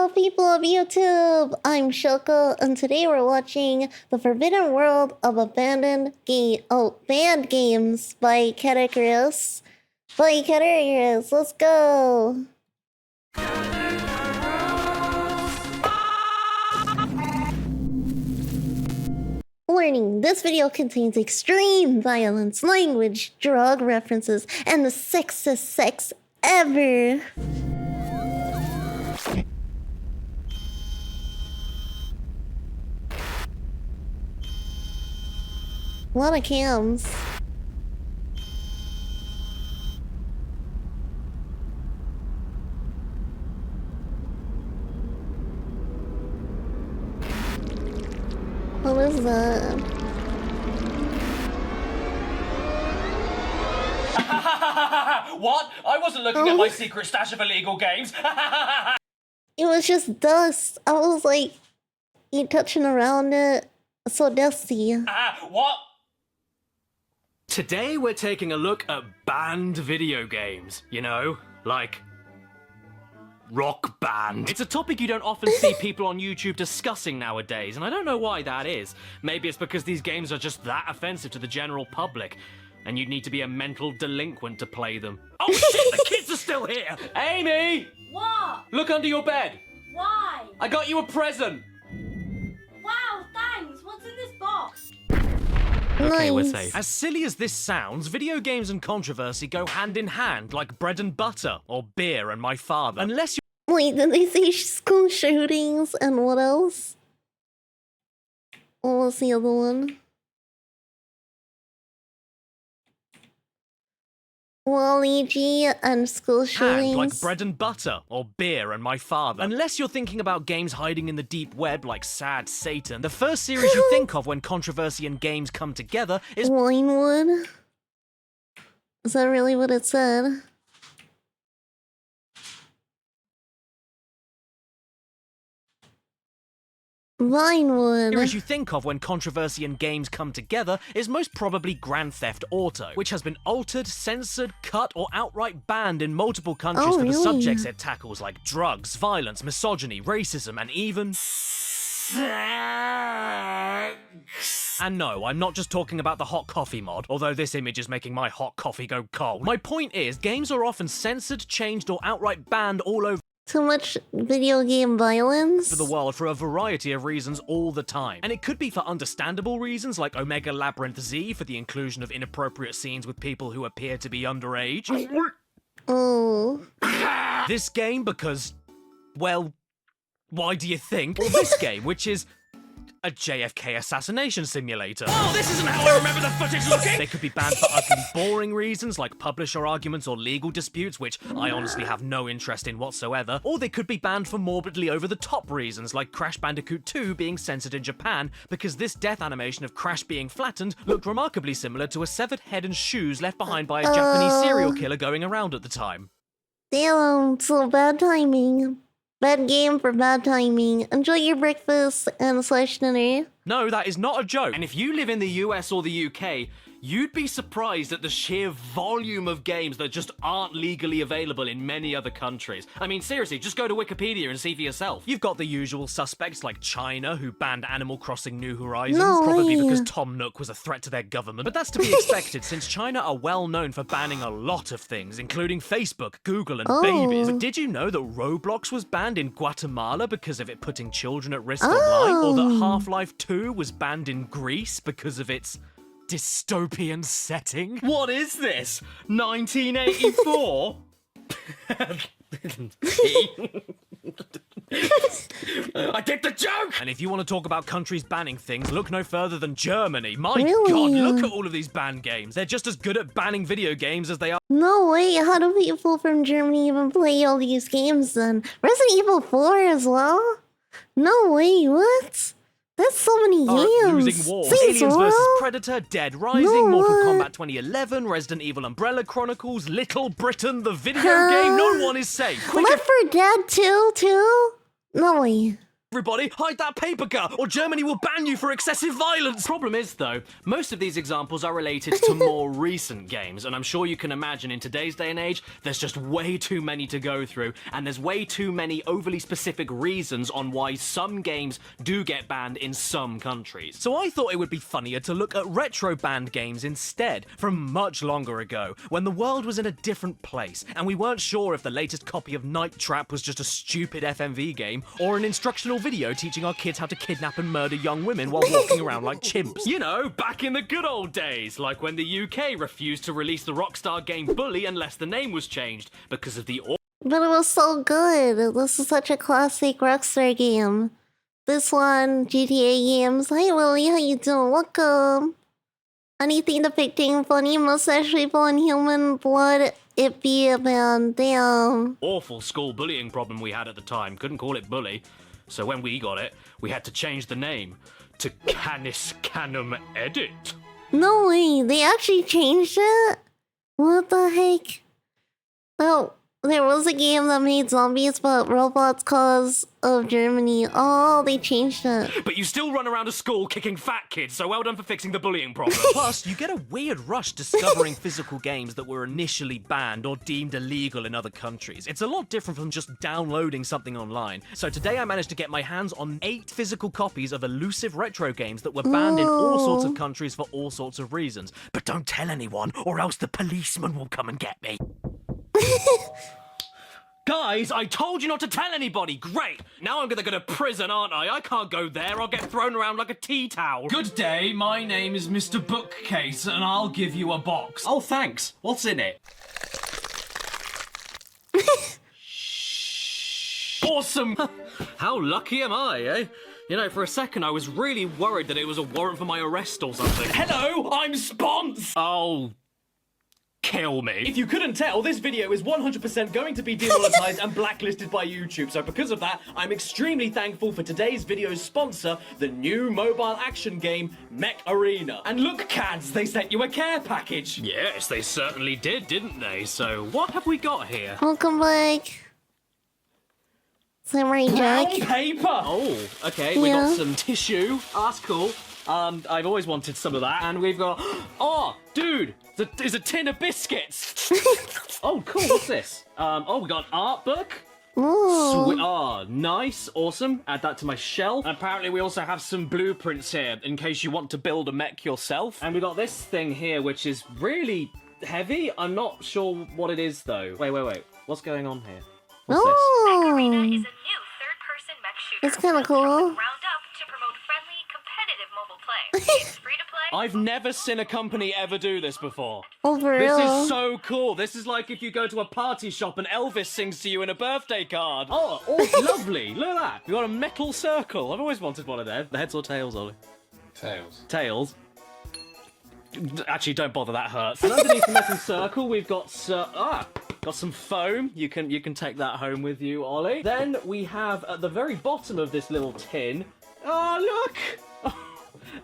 Hello, people of YouTube! I'm Schoko, and today we're watching The Forbidden World of Banned Games by Caddicarus. Let's go! Warning, this video contains extreme violence, language, drug references, and the sexist sex ever. A lot of cams. What is that? What? I wasn't looking at my secret stash of illegal games. It was just dust. I was like, you touching around it. It's so dusty. What? Today we're taking a look at banned video games, you know, like Rock Band. It's a topic you don't often see people on YouTube discussing nowadays, and I don't know why that is. Maybe it's because these games are just that offensive to the general public, and you'd need to be a mental delinquent to play them. Oh shit, the kids are still here! Amy! What? Look under your bed. Why? I got you a present. Wow, thanks. What's in this box? Okay, we're Nice. safe. As silly as this sounds, video games and controversy go hand in hand, like bread and butter, or beer and my father. Unless Wait, did they say school shootings and what else? What was the other one? Waluigi and school shootings. like bread and butter, or beer and my father. Unless you're thinking about games hiding in the deep web like Sad Satan, the first series you think of when controversy and games come together is Winewood? Is that really what it said? Vinewood. series you think of when controversy and games come together is most probably Grand Theft Auto, which has been altered, censored, cut, or outright banned in multiple countries Oh, for the really? subjects it tackles like drugs, violence, misogyny, racism, and even... And no, I'm not just talking about the hot coffee mod, although this image is making my hot coffee go cold. My point is, games are often censored, changed, or outright banned all over Too much video game violence? the world for a variety of reasons all the time. And it could be for understandable reasons like Omega Labyrinth Z for the inclusion of inappropriate scenes with people who appear to be underage. Oh. This game because, well, why do you think? Or this game, which is a JFK assassination simulator. Oh, this isn't how I remember the footage looking! They could be banned for ugly, boring reasons like publisher arguments or legal disputes, which I honestly have no interest in whatsoever. Or they could be banned for morbidly over-the-top reasons like Crash Bandicoot 2 being censored in Japan because this death animation of Crash being flattened looked remarkably similar to a severed head and shoes left behind by a Japanese serial killer going around at the time. Damn, so bad timing. Bad game for bad timing. Enjoy your breakfast and slash dinner. No, that is not a joke. And if you live in the US or the UK, you'd be surprised at the sheer volume of games that just aren't legally available in many other countries. I mean, seriously, just go to Wikipedia and see for yourself. You've got the usual suspects like China, who banned Animal Crossing New Horizons, No probably way. because Tom Nook was a threat to their government. But that's to be expected, since China are well known for banning a lot of things, including Facebook, Google, and babies. But did you know that Roblox was banned in Guatemala because of it putting children at risk online? Or that Half-Life 2 was banned in Greece because of its dystopian setting? What is this? 1984? I get the joke! And if you want to talk about countries banning things, look no further than Germany. My Really? God, look at all of these banned games. They're just as good at banning video games as they are. No way, how do people from Germany even play all these games then? Resident Evil 4 as well? No way, what? That's so many games. Losing wars. Saints Aliens Row? vs. Predator, Dead Rising, No, Mortal what? Kombat 2011, Resident Evil Umbrella Chronicles, Little Britain, the video game. No one is safe. Quick Left 4 Dead 2 too? No way. Everybody, hide that paper cut, or Germany will ban you for excessive violence. Problem is, though, most of these examples are related to more recent games, and I'm sure you can imagine in today's day and age, there's just way too many to go through, and there's way too many overly specific reasons on why some games do get banned in some countries. So I thought it would be funnier to look at retro banned games instead, from much longer ago, when the world was in a different place, and we weren't sure if the latest copy of Night Trap was just a stupid FMV game, or an instructional video teaching our kids how to kidnap and murder young women while walking around like chimps. You know, back in the good old days, like when the UK refused to release the Rockstar game Bully unless the name was changed because of the But it was so good. This is such a classic Rockstar game. This one, GTA games. Hi Willie, how you doing? Welcome. Anything depicting funny mustache people and human blood, it be a band. Damn. awful school bullying problem we had at the time. Couldn't call it Bully. So when we got it, we had to change the name to Canis Canum Edit. No way, they actually changed it? What the heck? Oh, there was a game that made zombies but robots cause of Germany. Oh, they changed it. But you still run around a school kicking fat kids, so well done for fixing the bullying problem. Plus, you get a weird rush discovering physical games that were initially banned or deemed illegal in other countries. It's a lot different from just downloading something online. So today I managed to get my hands on 8 physical copies of elusive retro games that were banned in all sorts of countries for all sorts of reasons. But don't tell anyone, or else the policeman will come and get me. Guys, I told you not to tell anybody! Great! Now I'm gonna go to prison, aren't I? I can't go there, I'll get thrown around like a tea towel. Good day, my name is Mr. Bookcase, and I'll give you a box. Oh, thanks. What's in it? Awesome! How lucky am I, eh? You know, for a second I was really worried that it was a warrant for my arrest or something. Hello, I'm Spons! Oh... kill me. If you couldn't tell, this video is 100% going to be demonetized and blacklisted by YouTube. So because of that, I'm extremely thankful for today's video's sponsor, the new mobile action game, Mech Arena. And look, Cads, they sent you a care package. Yes, they certainly did, didn't they? So, what have we got here? Welcome back. Samurai Jack. Brown paper. Oh, okay, we got Yeah. some tissue. Oh, that's cool. I've always wanted some of that. And we've got... Oh, dude! There's a tin of biscuits! Oh, cool, what's this? Oh, we got an art book. Ooh. Sweet. Oh, nice, awesome. Add that to my shelf. And apparently we also have some blueprints here, in case you want to build a mech yourself. And we got this thing here, which is really heavy. I'm not sure what it is, though. Wait. What's going on here? What's this? Arena Oh. is a new third-person mech shooter. It's kinda cool. From the ground up to promote friendly, competitive mobile play. It's free to play. I've never seen a company ever do this before. Oh, for This real? is so cool. This is like if you go to a party shop and Elvis sings to you in a birthday card. Oh, lovely. Look at that. We got a metal circle. I've always wanted one of them. The heads or tails, Ollie? Tails. Tails. Actually, don't bother. That hurts. And underneath the metal circle, we've got got some foam. You can take that home with you, Ollie. Then we have at the very bottom of this little tin. Oh, look.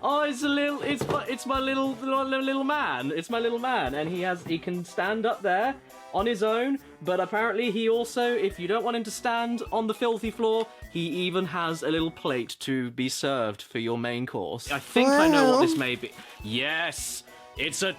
Oh, it's my little man. It's my little man, and he can stand up there on his own. But apparently, he also, if you don't want him to stand on the filthy floor, he even has a little plate to be served for your main course. I think I know what this may be. Yes. It's a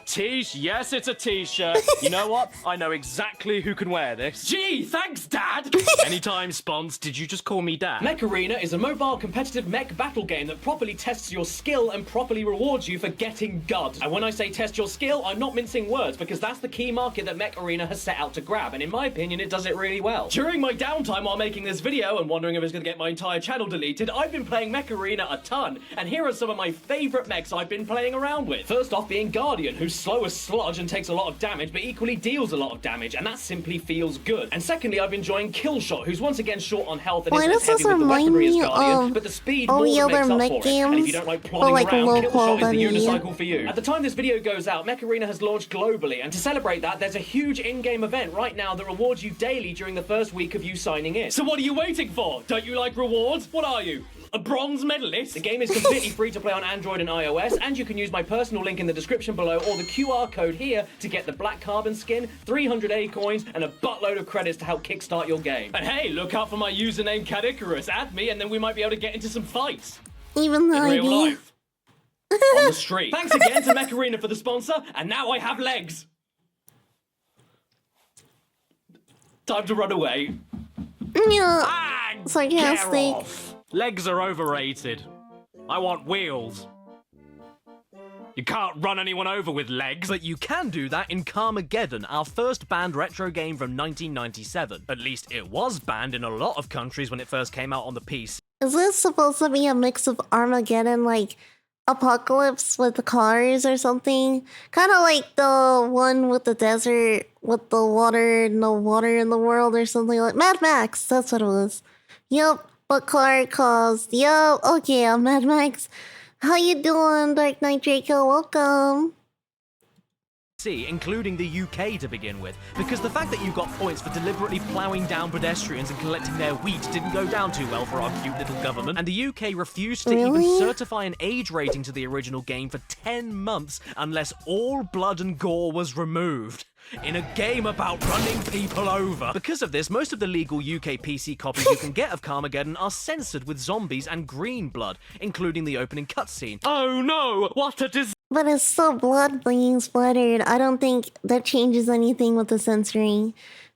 yes, it's a t-shirt. You know what? I know exactly who can wear this. Gee, thanks, Dad! Anytime, Spons. Did you just call me Dad? Mech Arena is a mobile competitive mech battle game that properly tests your skill and properly rewards you for getting God. And when I say test your skill, I'm not mincing words, because that's the key market that Mech Arena has set out to grab, and in my opinion, it does it really well. During my downtime while making this video and wondering if it's going to get my entire channel deleted, I've been playing Mech Arena a ton, and here are some of my favourite mechs I've been playing around with. First off being Guardian, who's slow as sludge and takes a lot of damage, but equally deals a lot of damage, and that simply feels good. And secondly, I've been enjoying Killshot, who's once again short on health and Why isn't does as this heavy with the remind weaponry as me Guardian, of but the speed all more the than other makes up mech for it. games? And if you don't like Or plodding like around, local Killshot is the vanilla? unicycle for you. At the time this video goes out, Mech Arena has launched globally, and to celebrate that, there's a huge in-game event right now that rewards you daily during the first week of you signing in. So what are you waiting for? Don't you like rewards? What are you? A bronze medalist? The game is completely free to play on Android and iOS, and you can use my personal link in the description below or the QR code here to get the black carbon skin, 300 A coins, and a buttload of credits to help kickstart your game. And hey, look out for my username Caddicarus. Add me, and then we might be able to get into some fights. Even though In real life. On the street. Thanks again to Mech Arena for the sponsor, and now I have legs. Time to run away. Yeah, sarcastic. Legs are overrated. I want wheels. You can't run anyone over with legs. But you can do that in Carmageddon, our first banned retro game from 1997. At least it was banned in a lot of countries when it first came out on the PC. Is this supposed to be a mix of Armageddon, like Apocalypse with the cars or something? Kind of like the one with the desert, with the water, no water in the world or something like Mad Max. That's what it was. Yup, but car caused. Yup, okay, I'm Mad Max. How you doing, Dark Knight Draco? Welcome. Including the UK to begin with, because the fact that you got points for deliberately ploughing down pedestrians and collecting their wheat didn't go down too well for our cute little government, and the UK refused to even certify an age rating to the original game for 10 months unless all blood and gore was removed. In a game about running people over. Because of this, most of the legal UK PC copies you can get of Carmageddon are censored with zombies and green blood, including the opening cutscene. Oh no, what a disaster! But it's still blood being splattered. I don't think that changes anything with the censoring.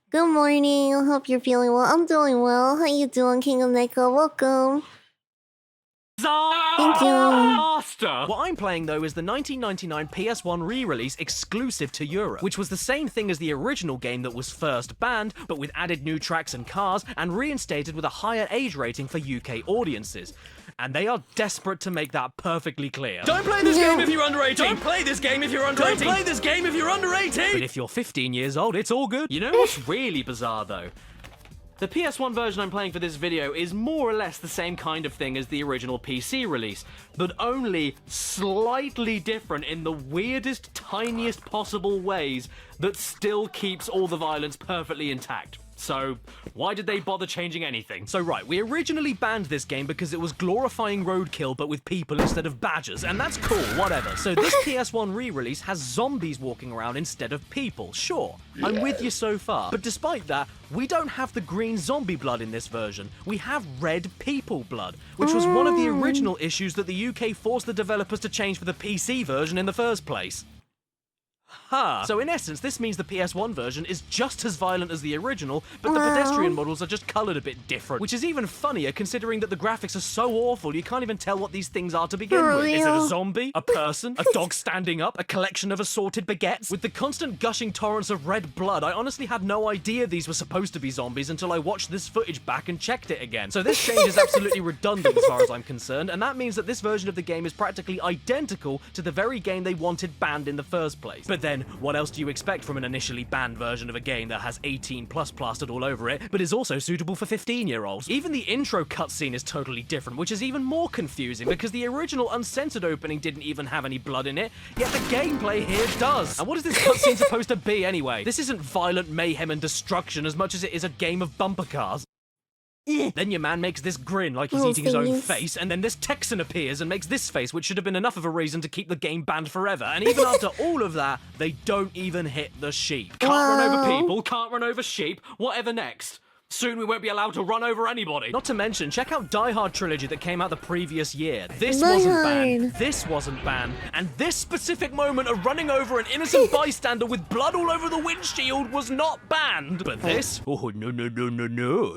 Good morning, I hope you're feeling well. I'm doing well. How you doing, King of Neko? Welcome. Thank you. What I'm playing though is the 1999 PS1 re-release exclusive to Europe, which was the same thing as the original game that was first banned, but with added new tracks and cars, and reinstated with a higher age rating for UK audiences. And they are desperate to make that perfectly clear. Don't play this game if you're under 18! Don't play this game if you're under 18! Don't play this game if you're under 18! But if you're 15 years old, it's all good. You know what's really bizarre though? The PS1 version I'm playing for this video is more or less the same kind of thing as the original PC release, but only slightly different in the weirdest, tiniest possible ways that still keeps all the violence perfectly intact. So, why did they bother changing anything? So right, we originally banned this game because it was glorifying roadkill but with people instead of badgers, and that's cool, whatever. So this PS1 re-release has zombies walking around instead of people, sure. I'm with you so far. But despite that, we don't have the green zombie blood in this version. We have red people blood, which was one of the original issues that the UK forced the developers to change for the PC version in the first place. So in essence, this means the PS1 version is just as violent as the original, but the pedestrian models are just coloured a bit different, which is even funnier considering that the graphics are so awful you can't even tell what these things are to begin with. Is it a zombie? A person? A dog standing up? A collection of assorted baguettes? With the constant gushing torrents of red blood, I honestly had no idea these were supposed to be zombies until I watched this footage back and checked it again. So this change is absolutely redundant as far as I'm concerned, and that means that this version of the game is practically identical to the very game they wanted banned in the first place. But then, what else do you expect from an initially banned version of a game that has 18 plus plastered all over it, but is also suitable for 15-year-olds? Even the intro cutscene is totally different, which is even more confusing because the original uncensored opening didn't even have any blood in it, yet the gameplay here does. And what is this cutscene supposed to be anyway? This isn't violent mayhem and destruction as much as it is a game of bumper cars. Then your man makes this grin like he's eating his own face, and then this Texan appears and makes this face, which should have been enough of a reason to keep the game banned forever. And even after all of that, they don't even hit the sheep. Can't run over people, can't run over sheep, whatever next. Soon we won't be allowed to run over anybody. Not to mention, check out Die Hard trilogy that came out the previous year. This wasn't banned, this wasn't banned, and this specific moment of running over an innocent bystander with blood all over the windshield was not banned. But this? Oh, no,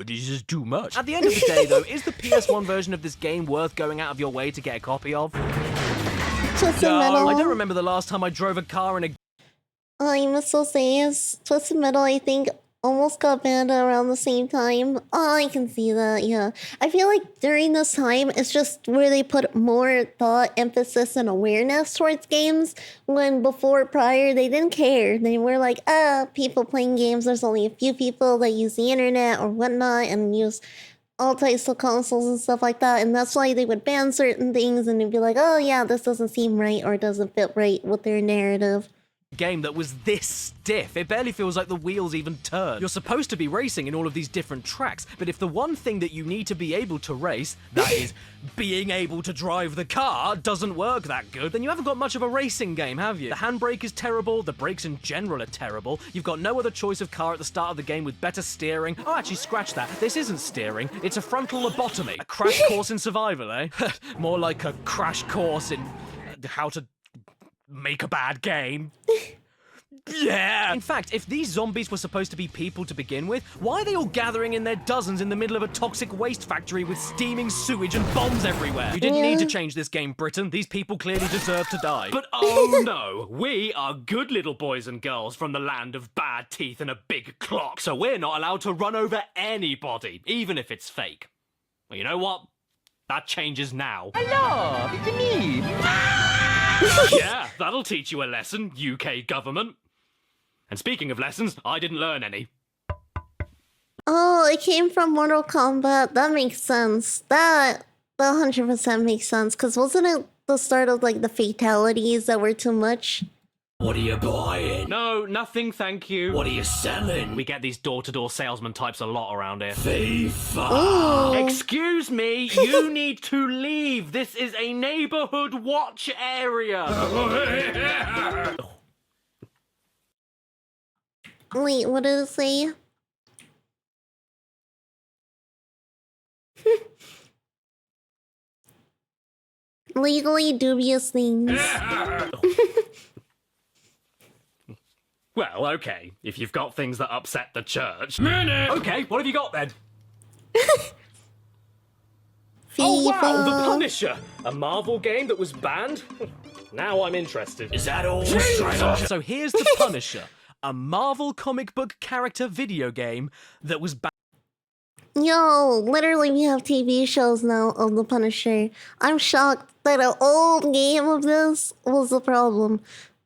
this is too much. At the end of the day, though, is the PS1 version of this game worth going out of your way to get a copy of? Twisted Metal. I don't remember the last time I drove a car in a... I must still say, is Twisted Metal, I think, almost got banned around the same time. Oh, I can see that, yeah. I feel like during this time, it's just where they put more thought, emphasis, and awareness towards games, when prior, they didn't care. They were like, people playing games, there's only a few people that use the internet or whatnot, and use all types of consoles and stuff like that, and that's why they would ban certain things, and they'd be like, oh yeah, this doesn't seem right, or doesn't fit right with their narrative. game that was this stiff. It barely feels like the wheels even turn. You're supposed to be racing in all of these different tracks, but if the one thing that you need to be able to race, that is, being able to drive the car, doesn't work that good, then you haven't got much of a racing game, have you? The handbrake is terrible, the brakes in general are terrible, you've got no other choice of car at the start of the game with better steering. Oh, actually, scratch that. This isn't steering, it's a frontal lobotomy. A crash course in survival, eh? More like a crash course in how to make a bad game. Yeah! In fact, if these zombies were supposed to be people to begin with, why are they all gathering in their dozens in the middle of a toxic waste factory with steaming sewage and bombs everywhere? You didn't need to change this game, Britain. These people clearly deserve to die. But oh no, we are good little boys and girls from the land of bad teeth and a big clock, so we're not allowed to run over anybody, even if it's fake. Well, you know what? That changes now. Hello, it's me. Yeah, that'll teach you a lesson, UK government. And speaking of lessons, I didn't learn any. Oh, it came from Mortal Kombat. That makes sense. That 100% makes sense. Because wasn't it the start of, like, the fatalities that were too much? What are you buying? No, nothing, thank you. What are you selling? We get these door-to-door salesman types a lot around here. FIFA. Ooh. Excuse me, you need to leave. This is a neighborhood watch area. Wait, what did it say? Legally dubious things. Well, okay, if you've got things that upset the church. Okay, what have you got then? Oh wow, The Punisher! A Marvel game that was banned? Now I'm interested. Is that all? So here's The Punisher, a Marvel comic book character video game that was banned. Yo, literally we have TV shows now of The Punisher. I'm shocked that an old game of this was the problem.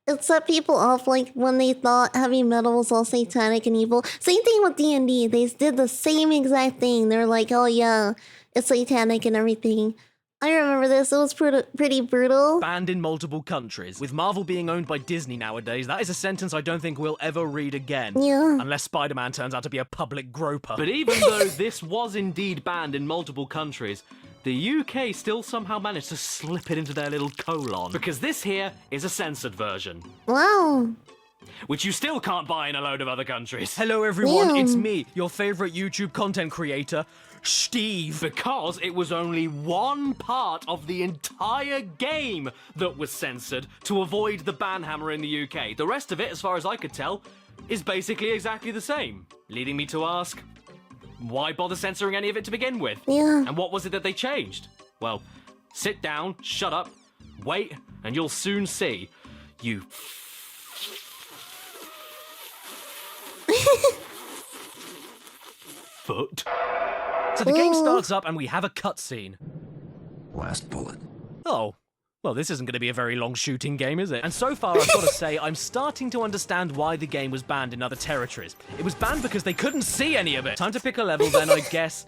It set people off like when they thought heavy metal was all satanic and evil. Same thing with D&D. They did the same exact thing. They're like, oh yeah, it's satanic and everything. I remember this. It was pretty brutal. Banned in multiple countries. With Marvel being owned by Disney nowadays, that is a sentence I don't think we'll ever read again. Yeah. Unless Spider-Man turns out to be a public groper. But even though this was indeed banned in multiple countries, the UK still somehow managed to slip it into their little colon. Because this here is a censored version. Wow. Which you still can't buy in a load of other countries. Hello everyone, it's me, your favourite YouTube content creator, Steve. Because it was only one part of the entire game that was censored to avoid the ban hammer in the UK. The rest of it, as far as I could tell, is basically exactly the same. Leading me to ask, why bother censoring any of it to begin with? Yeah. And what was it that they changed? Well, sit down, shut up, wait, and you'll soon see. You foot. So the game starts up and we have a cutscene. Last bullet. Oh, well, this isn't going to be a very long shooting game, is it? And so far, I've got to say, I'm starting to understand why the game was banned in other territories. It was banned because they couldn't see any of it. Time to pick a level, then I guess.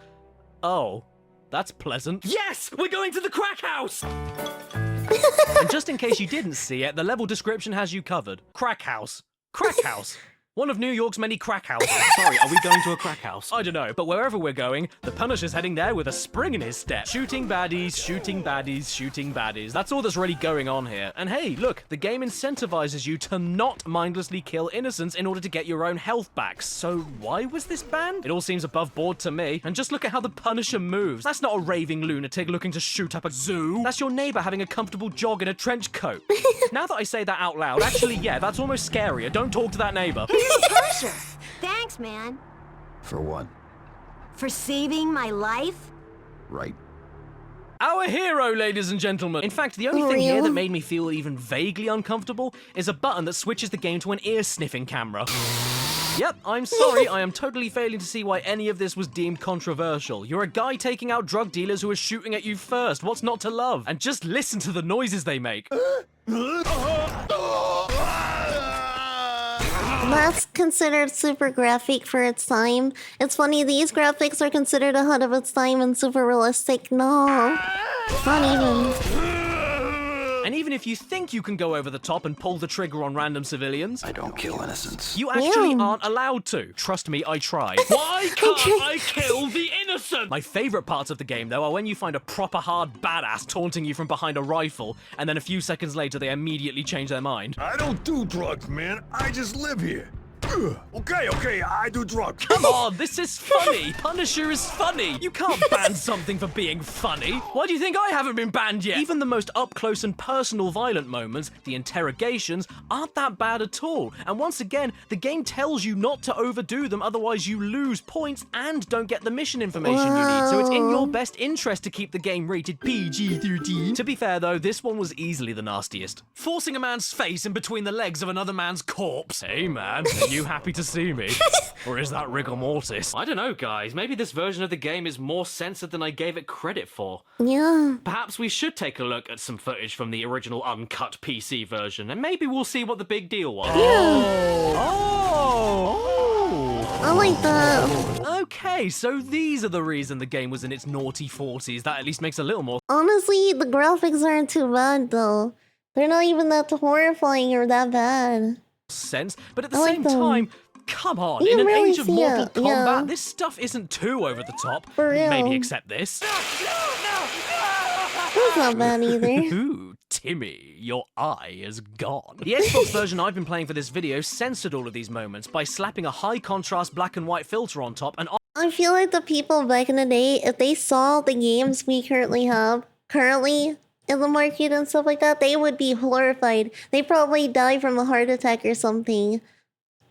Oh, that's pleasant. Yes, we're going to the crack house! And just in case you didn't see it, the level description has you covered. Crack house. Crack house. One of New York's many crack houses. Sorry, are we going to a crack house? I don't know, but wherever we're going, the Punisher's heading there with a spring in his step. Shooting baddies, shooting baddies, shooting baddies. That's all that's really going on here. And hey, look, the game incentivizes you to not mindlessly kill innocents in order to get your own health back. So why was this banned? It all seems above board to me. And just look at how the Punisher moves. That's not a raving lunatic looking to shoot up a zoo. That's your neighbor having a comfortable jog in a trench coat. Now that I say that out loud, actually, yeah, that's almost scarier. Don't talk to that neighbor. Punisher! Thanks, man. For what? For saving my life? Right. Our hero, ladies and gentlemen. In fact, the only thing here that made me feel even vaguely uncomfortable is a button that switches the game to an ear-sniffing camera. Yep, I'm sorry, I am totally failing to see why any of this was deemed controversial. You're a guy taking out drug dealers who are shooting at you first. What's not to love? And just listen to the noises they make. That's considered super graphic for its time. It's funny, these graphics are considered ahead of its time and super realistic. No, not even. And even if you think you can go over the top and pull the trigger on random civilians, I don't kill innocents. you actually Yeah. aren't allowed to. Trust me, I tried. Why can't I kill the innocent? My favourite parts of the game, though, are when you find a proper hard badass taunting you from behind a rifle, and then a few seconds later they immediately change their mind. I don't do drugs, man. I just live here. Ugh. Okay, I do drugs. Come on, this is funny. Punisher is funny. You can't ban something for being funny. Why do you think I haven't been banned yet? Even the most up-close and personal violent moments, the interrogations, aren't that bad at all. And once again, the game tells you not to overdo them, otherwise you lose points and don't get the mission information you need. So it's in your best interest to keep the game rated PG-13. To be fair though, this one was easily the nastiest. Forcing a man's face in between the legs of another man's corpse. Hey man, are you happy to see me? Or is that rigor mortis? I don't know, guys. Maybe this version of the game is more censored than I gave it credit for. Yeah. Perhaps we should take a look at some footage from the original uncut PC version, and maybe we'll see what the big deal was. Oh! I like that. Okay, so these are the reason the game was in its naughty 40s. That at least makes a little more Honestly, the graphics aren't too bad though. They're not even that horrifying or that bad. sense, but at the I like same them. time, come on, You in an really age of see Mortal it, Kombat, yeah. this stuff isn't too over the top. For real. Maybe except this. That's not bad either. Ooh, Timmy, your eye is gone. The Xbox version I've been playing for this video censored all of these moments by slapping a high contrast black and white filter on top and I feel like the people back in the day, if they saw the games we currently have, in the market and stuff like that, they would be horrified. They probably die from a heart attack or something.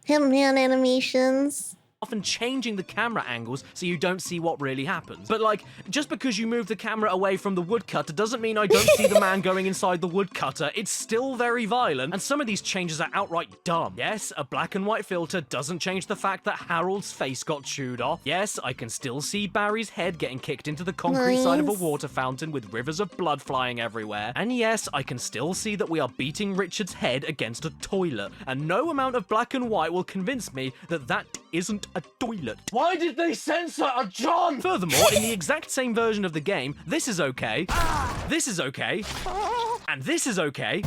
Hitman animations. often changing the camera angles so you don't see what really happens. But like, just because you move the camera away from the woodcutter doesn't mean I don't see the man going inside the woodcutter. It's still very violent, and some of these changes are outright dumb. Yes, a black and white filter doesn't change the fact that Harold's face got chewed off. Yes, I can still see Barry's head getting kicked into the concrete side of a Nice. water fountain with rivers of blood flying everywhere. And yes, I can still see that we are beating Richard's head against a toilet. And no amount of black and white will convince me that that isn't a toilet. Why did they censor a John? Furthermore, in the exact same version of the game, this is okay, this is okay, and this is okay.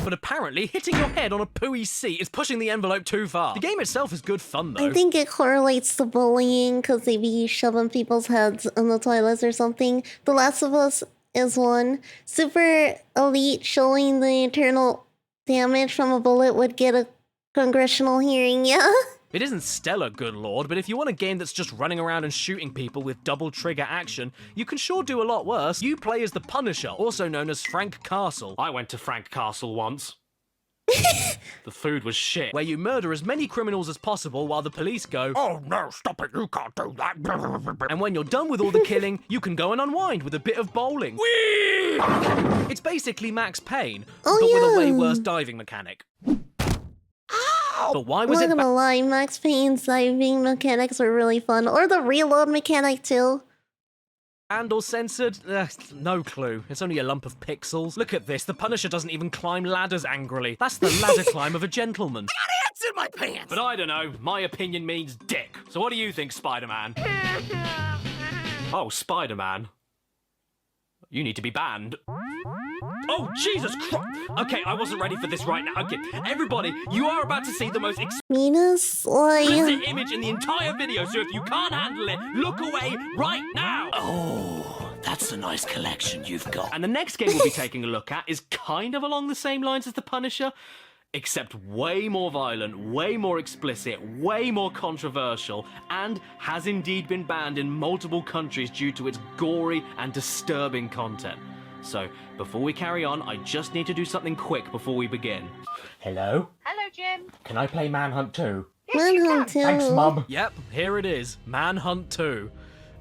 But apparently, hitting your head on a pooey seat is pushing the envelope too far. The game itself is good fun, though. I think it correlates to bullying because they be shoving people's heads in the toilets or something. The Last of Us is one. Super Elite showing the internal damage from a bullet would get a congressional hearing, yeah? It isn't stellar, good lord, but if you want a game that's just running around and shooting people with double trigger action, you can sure do a lot worse. You play as the Punisher, also known as Frank Castle. I went to Frank Castle once. The food was shit. Where you murder as many criminals as possible while the police go, "Oh no, stop it, you can't do that." And when you're done with all the killing, you can go and unwind with a bit of bowling. Whee! It's basically Max Payne, Oh, but with a way yeah. worse diving mechanic. But why was I'm it not gonna lie, Max Payne's diving mechanics were really fun. Or the reload mechanic too. banned or censored? No clue. It's only a lump of pixels. Look at this. The Punisher doesn't even climb ladders angrily. That's the ladder climb of a gentleman. I got ants in my pants! But I don't know. My opinion means dick. So what do you think, Spider-Man? Oh, Spider-Man. You need to be banned. Oh, Jesus Christ! Okay, I wasn't ready for this right now. Okay, everybody, you are about to see the most Venus, like... explicit image in the entire video, so if you can't handle it, look away right now! Oh, that's a nice collection you've got. And the next game we'll be taking a look at is kind of along the same lines as The Punisher, except way more violent, way more explicit, way more controversial, and has indeed been banned in multiple countries due to its gory and disturbing content. So, before we carry on, I just need to do something quick before we begin. Hello? Hello, Jim. Can I play Manhunt 2? Manhunt too. Yep, here it is. Manhunt 2.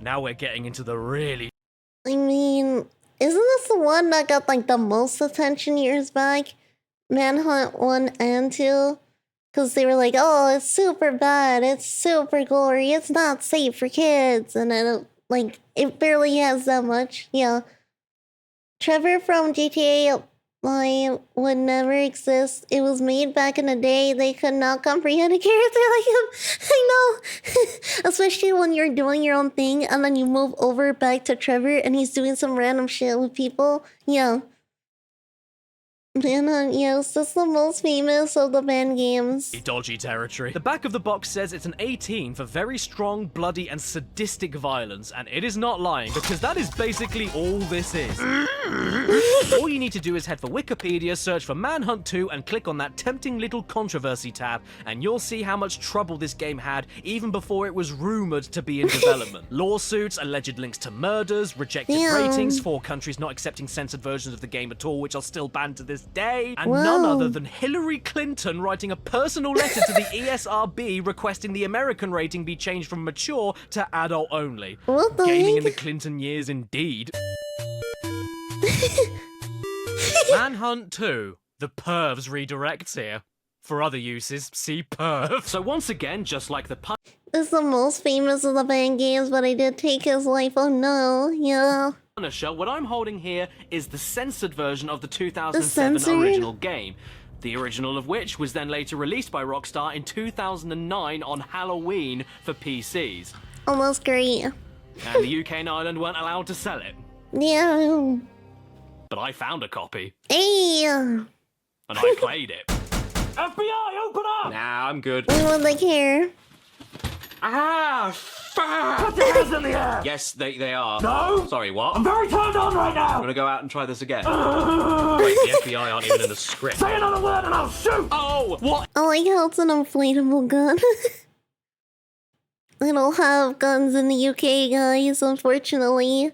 Now we're getting into the really... I mean, isn't this the one that got like the most attention years back? Manhunt 1 and 2? Because they were like, oh, it's super bad, it's super gory, it's not safe for kids. And then, like, it barely has that much. Yeah. Trevor from GTA would never exist. It was made back in the day. They could not comprehend a character like him. I know. Especially when you're doing your own thing and then you move over back to Trevor and he's doing some random shit with people. Yeah. Manhunt, yes, that's the most famous of the band games. Dodgy territory. The back of the box says it's an 18 for very strong, bloody, and sadistic violence, and it is not lying, because that is basically all this is. All you need to do is head for Wikipedia, search for Manhunt 2, and click on that tempting little controversy tab, and you'll see how much trouble this game had even before it was rumored to be in development. Lawsuits, alleged links to murders, rejected ratings, 4 countries not accepting censored versions of the game at all, which are still banned to this day, and none other than Hillary Clinton writing a personal letter to the ESRB requesting the American rating be changed from mature to adult only. What the Gaming in the heck? Clinton years indeed. Manhunt 2. The pervs redirects here. For other uses, see perv. So once again, just like the This is the most famous of the band games, but I did take his life. Oh no, yeah. Punisher, what I'm holding here is the censored version of the 2007 censored? original game. The original of which was then later released by Rockstar in 2009 on Halloween for PCs. Oh, that's great. And the UK and Ireland weren't allowed to sell it. Yeah. But I found a copy, Hey! and I played it. FBI, open up! Nah, I'm good. We would like here. Ah, fuck! Put your hands in the air! Yes, they are. No! Sorry, what? I'm very turned on right now! I'm gonna go out and try this again. Wait, the FBI aren't even in the script. Say another word and I'll shoot! Oh, what? I like how it's an inflatable gun. They don't have guns in the UK, guys, unfortunately.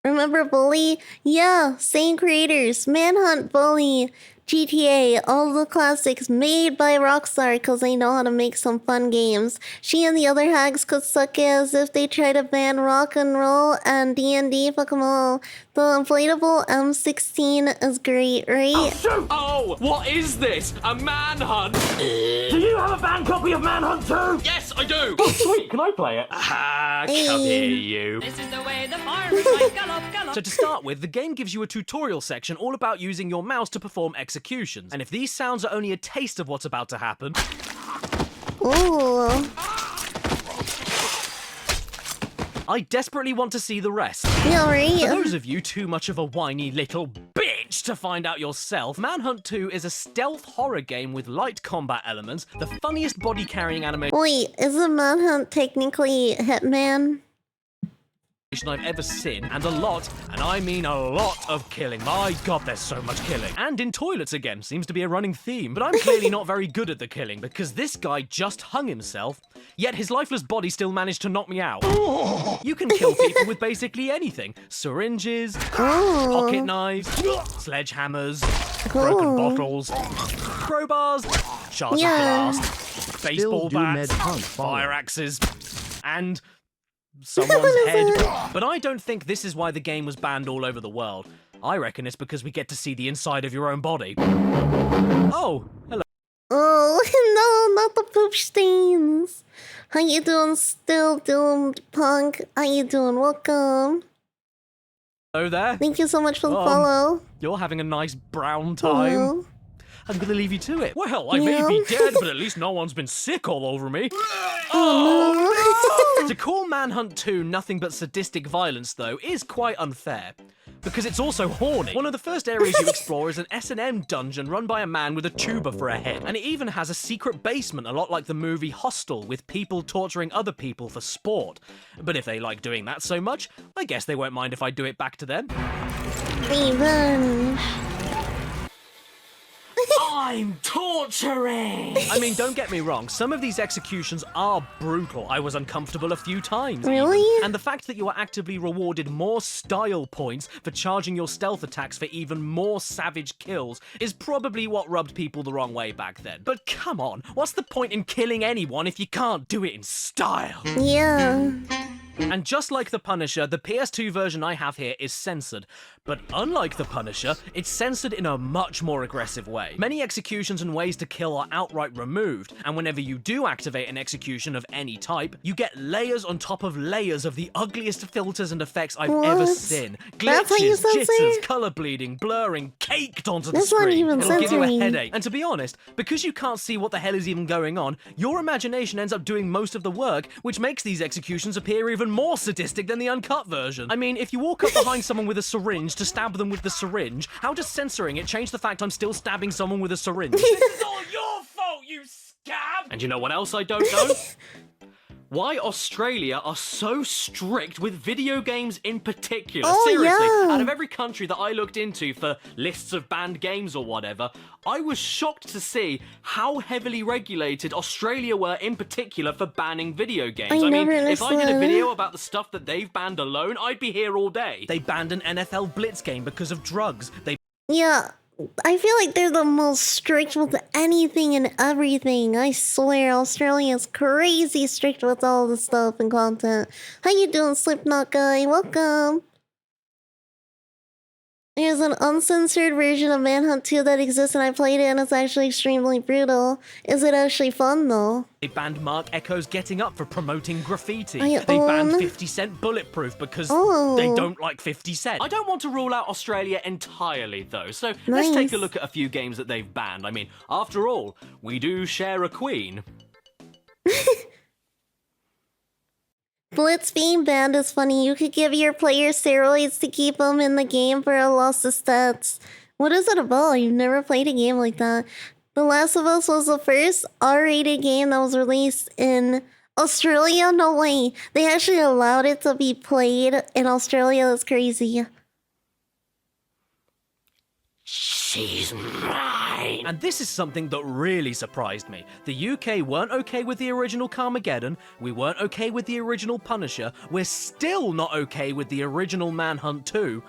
Remember Bully? Yeah, same creators. Manhunt, Bully, GTA, all the classics made by Rockstar because they know how to make some fun games. She and the other hags could suck it as if they try to ban rock and roll and D&D, fuck 'em all. The inflatable M16 is great, right? Oh, what is this? A manhunt? Do you have a banned copy of Manhunt 2? Yes, I do! Oh, sweet, can I play it? Ah, come here, you. This is the way the farmers like gallop, gallop. So to start with, the game gives you a tutorial section all about using your mouse to perform executions. And if these sounds are only a taste of what's about to happen... Ooh. I desperately want to see the rest. Yeah, For right? those of you too much of a whiny little bitch to find out yourself, Manhunt 2 is a stealth horror game with light combat elements, the funniest body carrying animation Wait, isn't Manhunt technically Hitman? I've ever seen, and a lot, and I mean a lot of killing. My god, there's so much killing. And in toilets again, seems to be a running theme. But I'm clearly not very good at the killing, because this guy just hung himself, yet his lifeless body still managed to knock me out. You can kill people with basically anything. Syringes, pocket knives, sledgehammers, broken bottles, crowbars, shards of glass, baseball bats, fire axes, and... someone's head. But I don't think this is why the game was banned all over the world. I reckon it's because we get to see the inside of your own body. Oh, hello. Oh, no, not the poop stains. How you doing, Still Doomed Punk? How you doing? Welcome. Hello there. Thank you so much for the follow. You're having a nice brown time. Oh. I'm gonna leave you to it. Well, I may be dead, but at least no one's been sick all over me. To call Manhunt 2 nothing but sadistic violence, though, is quite unfair. Because it's also horny. One of the first areas you explore is an S&M dungeon run by a man with a tuba for a head. And it even has a secret basement, a lot like the movie Hostel, with people torturing other people for sport. But if they like doing that so much, I guess they won't mind if I do it back to them. Revenge. I'm torturing! I mean, don't get me wrong, some of these executions are brutal. I was uncomfortable a few times. Really? Even. And the fact that you are actively rewarded more style points for charging your stealth attacks for even more savage kills is probably what rubbed people the wrong way back then. But come on, what's the point in killing anyone if you can't do it in style? Yeah. And just like the Punisher, the PS2 version I have here is censored. But unlike the Punisher, it's censored in a much more aggressive way. Many executions and ways to kill are outright removed, and whenever you do activate an execution of any type, you get layers on top of layers of the ugliest filters and effects I've ever seen. That's how you Glitches, censor? jitters, color bleeding, blurring, caked onto the That's not screen. even It'll give you a censoring. headache. And to be honest, because you can't see what the hell is even going on, your imagination ends up doing most of the work, which makes these executions appear even even more sadistic than the uncut version. I mean, if you walk up behind someone with a syringe to stab them with the syringe, how does censoring it change the fact I'm still stabbing someone with a syringe? This is all your fault, you scab! And you know what else I don't know? Why Australia are so strict with video games in particular. Oh, Seriously, yeah. out of every country that I looked into for lists of banned games or whatever, I was shocked to see how heavily regulated Australia were in particular for banning video games. I mean, never if I did a listened. video about the stuff that they've banned alone, I'd be here all day. They banned an NFL Blitz game because of drugs. They Yeah, I feel like they're the most strict with anything and everything. I swear, Australia's crazy strict with all the stuff and content. How you doing, Slipknot guy? Welcome. There's an uncensored version of Manhunt 2 that exists, and I played it, and it's actually extremely brutal. Is it actually fun, though? They banned Mark Echo's Getting Up for promoting graffiti. I They banned own- 50 Cent Bulletproof because Oh. they don't like 50 Cent. I don't want to rule out Australia entirely, though, so let's Nice. take a look at a few games that they've banned. I mean, after all, we do share a queen. Blitz being banned is funny. You could give your players steroids to keep them in the game for a loss of stats. What is it about? You've never played a game like that. The Last of Us was the first R-rated game that was released in Australia? No way. They actually allowed it to be played in Australia. That's crazy. She's mine! And this is something that really surprised me. The UK weren't okay with the original Carmageddon, we weren't okay with the original Punisher, we're still not okay with the original Manhunt 2,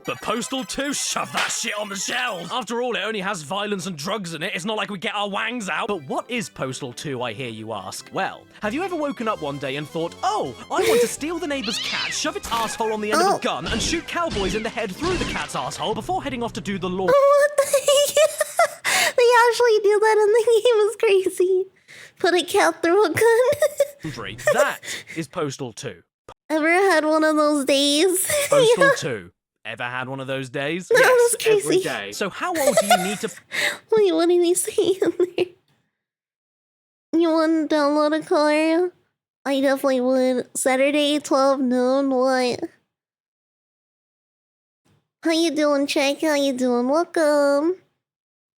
but Postal 2, shove that shit on the shelf! After all, it only has violence and drugs in it, it's not like we get our wangs out. But what is Postal 2, I hear you ask? Well, have you ever woken up one day and thought, oh, I want to steal the neighbour's cat, shove its asshole on the end of a gun, and shoot cowboys in the head through the cat's asshole before heading off to do the law? What the heck? They actually do that in the game. It's crazy. Put a cat through a gun. That is Postal 2. Ever had one of those days? Postal Yeah. 2. Ever had one of those days? That was Yes, every crazy. day. So how old do you need to... Wait, what did he say in there? You want to download a car? I definitely would. Saturday, 12 noon, what? How you doing, Check? How you doing? Welcome.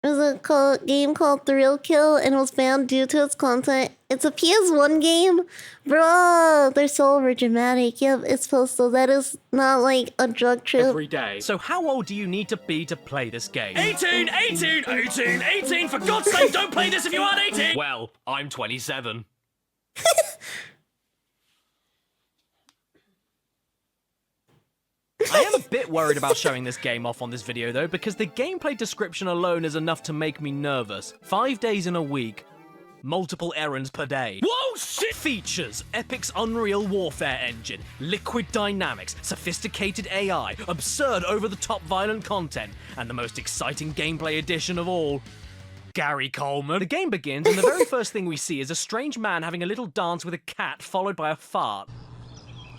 There's a game called Thrill Kill, and it was banned due to its content. It's a PS1 game? Bro, they're so over dramatic. Yep, it's Postal. That is not like a drug trip. Every day. So how old do you need to be to play this game? 18, 18, 18, 18! For God's sake, don't play this if you aren't 18! Well, I'm 27. I am a bit worried about showing this game off on this video though, because the gameplay description alone is enough to make me nervous. 5 days in a week, multiple errands per day. Whoa, shit! Features: Epic's Unreal Warfare engine, liquid dynamics, sophisticated AI, absurd over-the-top violent content, and the most exciting gameplay addition of all, Gary Coleman. The game begins, and the very first thing we see is a strange man having a little dance with a cat, followed by a fart.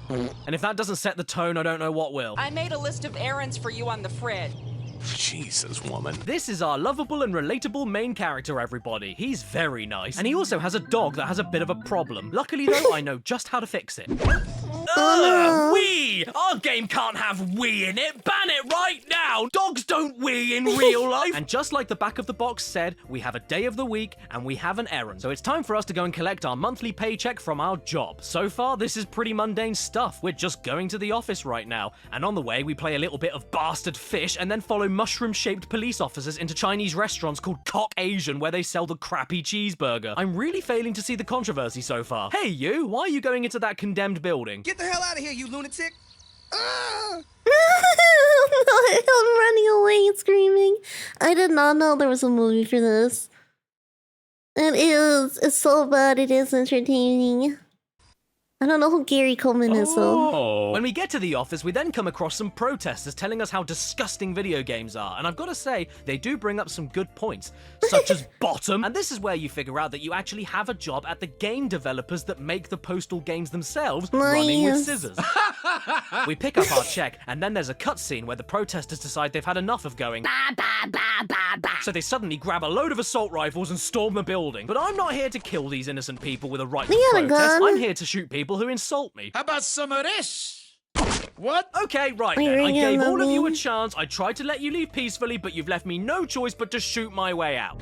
And if that doesn't set the tone, I don't know what will. I made a list of errands for you on the fridge. Jesus, woman. This is our lovable and relatable main character, everybody. He's very nice. And he also has a dog that has a bit of a problem. Luckily, though, I know just how to fix it. Wee! Our game can't have wee in it! Ban it right now! Dogs don't wee in real life! And just like the back of the box said, we have a day of the week and we have an errand. So it's time for us to go and collect our monthly paycheck from our job. So far, this is pretty mundane stuff. We're just going to the office right now. And on the way, we play a little bit of bastard fish and then follow mushroom-shaped police officers into Chinese restaurants called Cock Asian, where they sell the crappy cheeseburger. I'm really failing to see the controversy so far. Hey, you! Why are you going into that condemned building? Get the hell out of here, you lunatic! I'm running away screaming. I did not know there was a movie for this. It is. It's so bad. It is entertaining. I don't know who Gary Coleman is, though. When we get to the office, we then come across some protesters telling us how disgusting video games are. And I've got to say, they do bring up some good points, such as bottom. And this is where you figure out that you actually have a job at the game developers that make the Postal games themselves, running with Nice. scissors. We pick up our check, and then there's a cutscene where the protesters decide they've had enough of going bah, bah, bah, bah, bah. So they suddenly grab a load of assault rifles and storm the building. But I'm not here to kill these innocent people with a right to They got a protest. gun. I'm here to shoot people people who insult me. How about some of this? What? Okay, right Are you then. I ringing gave the all of you a bell? chance. I tried to let you leave peacefully, but you've left me no choice but to shoot my way out.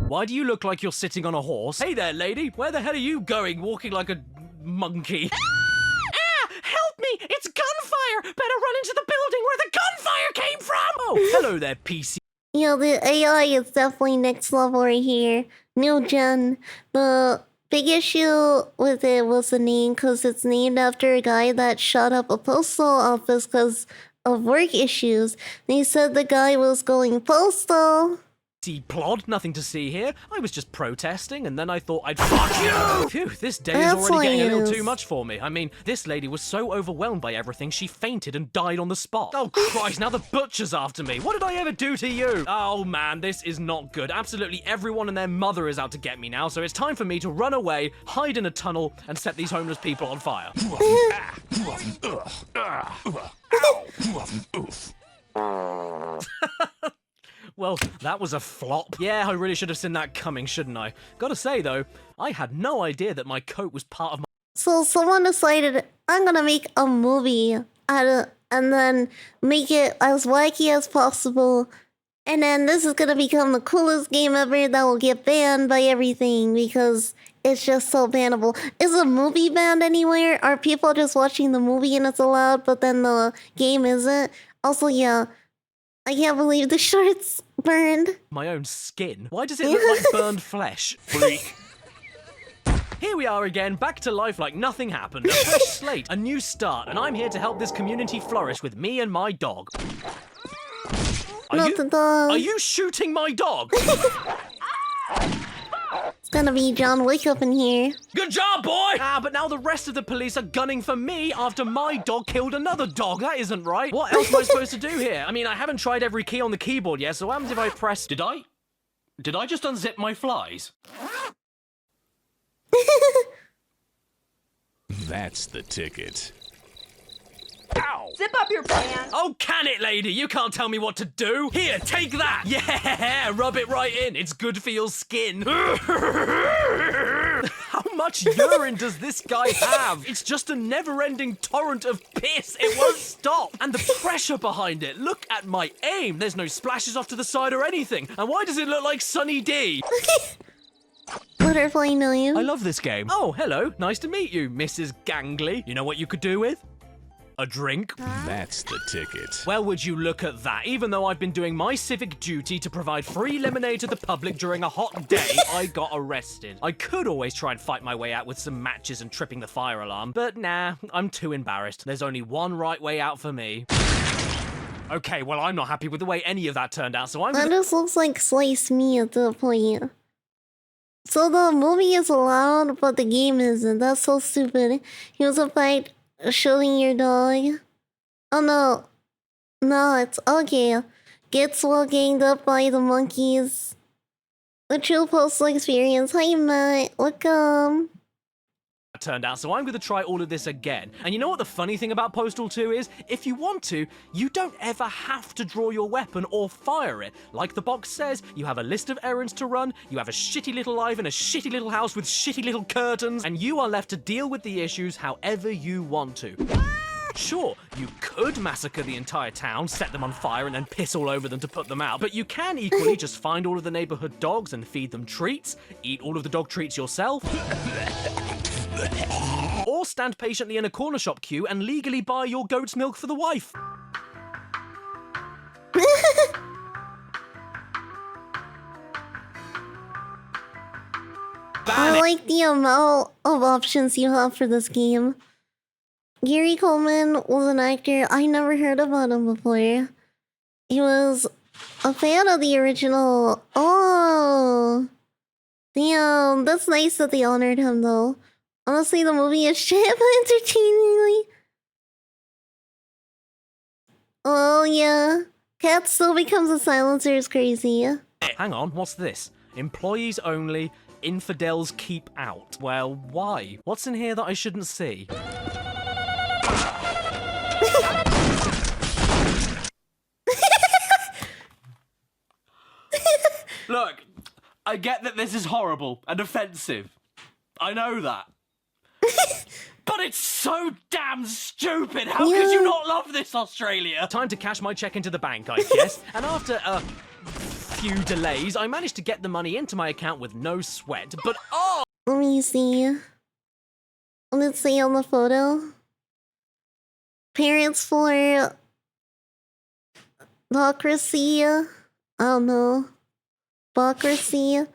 Why do you look like you're sitting on a horse? Hey there, lady. Where the hell are you going, walking like a monkey? Help me! It's gunfire! Better run into the building where the gunfire came from! Oh, hello there, PC. Yeah, the AI is definitely next level right here. New gen. The big issue with it was the name, because it's named after a guy that shot up a postal office because of work issues. They said the guy was going postal. Plod, nothing to see here. I was just protesting, and then I thought I'd fuck you! Phew, this day is That's already getting a what it little is. too much for me. I mean, this lady was so overwhelmed by everything, she fainted and died on the spot. Oh, Christ, now the butcher's after me. What did I ever do to you? Oh, man, this is not good. Absolutely everyone and their mother is out to get me now, so it's time for me to run away, hide in a tunnel, and set these homeless people on fire. Well, that was a flop. Yeah, I really should have seen that coming, shouldn't I? Gotta say, though, I had no idea that my coat was part of my... So someone decided, I'm gonna make a movie and then make it as wacky as possible. And then this is gonna become the coolest game ever that will get banned by everything because it's just so bannable. Is a movie banned anywhere? Are people just watching the movie and it's allowed, but then the game isn't? Also, yeah, I can't believe the shorts burned. My own skin? Why does it look like burned flesh? Freak. Here we are again, back to life like nothing happened. A fresh slate, a new start, and I'm here to help this community flourish with me and my dog. Not the dog. Are you shooting my dog? It's gonna be John Wick up in here. Good job, boy! Ah, but now the rest of the police are gunning for me after my dog killed another dog. That isn't right. What else am I supposed to do here? I mean, I haven't tried every key on the keyboard yet, so what happens if I press... Did I just unzip my flies? That's the ticket. Zip up your pants. Oh, can it, lady? You can't tell me what to do. Here, take that. Yeah, rub it right in. It's good for your skin. How much urine does this guy have? It's just a never-ending torrent of piss. It won't stop. And the pressure behind it. Look at my aim. There's no splashes off to the side or anything. And why does it look like Sunny D? Butterfly million. I love this game. Oh, hello. Nice to meet you, Mrs. Gangley. You know what you could do with? A drink? That's the ticket. Well, would you look at that? Even though I've been doing my civic duty to provide free lemonade to the public during a hot day, I got arrested. I could always try and fight my way out with some matches and tripping the fire alarm, but nah, I'm too embarrassed. There's only one right way out for me. Okay, well, I'm not happy with the way any of that turned out, so I'm That gonna... just looks like Slice Me at the point. So the movie is allowed, but the game isn't. That's so stupid. He was a fight shooting your dog. Oh no. No, it's okay. Gets well ganged up by the monkeys. A true postal experience. Hi, Matt. Welcome. turned out, so I'm going to try all of this again. And you know what the funny thing about Postal 2 is? If you want to, you don't ever have to draw your weapon or fire it. Like the box says, you have a list of errands to run, you have a shitty little life in a shitty little house with shitty little curtains, and you are left to deal with the issues however you want to. Sure, you could massacre the entire town, set them on fire, and then piss all over them to put them out, but you can equally just find all of the neighborhood dogs and feed them treats, eat all of the dog treats yourself, or stand patiently in a corner shop queue and legally buy your goat's milk for the wife. I like the amount of options you have for this game. Gary Coleman was an actor. I never heard about him before. He was a fan of the original. Oh, damn, that's nice that they honored him though. Honestly, the movie is shit, but entertainingly. Oh yeah, Cat still becomes a silencer is crazy. Hang on, what's this? Employees only, infidels keep out. Well, why? What's in here that I shouldn't see? Look, I get that this is horrible and offensive. I know that. But it's so damn stupid! How could you not love this, Australia? Time to cash my check into the bank, I guess. And after a few delays, I managed to get the money into my account with no sweat. But oh! Let me see. Let's see on the photo. Parents for democracy. I don't know. Democracy.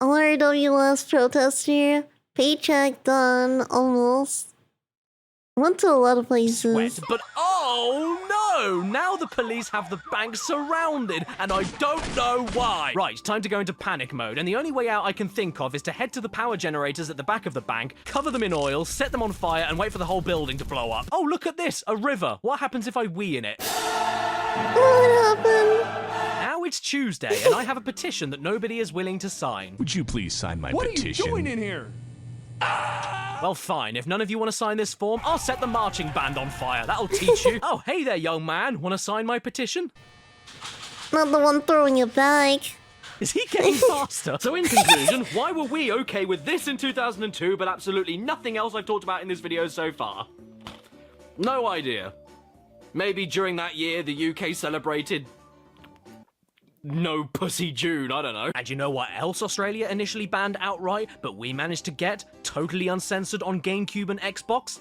RWS protester. Paycheck done, almost. Went to a lot of places. Sweat, but oh no! Now the police have the bank surrounded, and I don't know why. Right, time to go into panic mode, and the only way out I can think of is to head to the power generators at the back of the bank, cover them in oil, set them on fire, and wait for the whole building to blow up. Oh, look at this, a river. What happens if I wee in it? What happened? Now it's Tuesday, and I have a petition that nobody is willing to sign. Would you please sign my What petition? are you doing in here? Well, fine. If none of you want to sign this form, I'll set the marching band on fire. That'll teach you. Oh, hey there, young man. Want to sign my petition? Not the one throwing it back. Is he getting faster? So in conclusion, why were we okay with this in 2002, but absolutely nothing else I've talked about in this video so far? No idea. Maybe during that year, the UK celebrated No Pussy June, I don't know. And you know what else Australia initially banned outright, but we managed to get totally uncensored on GameCube and Xbox?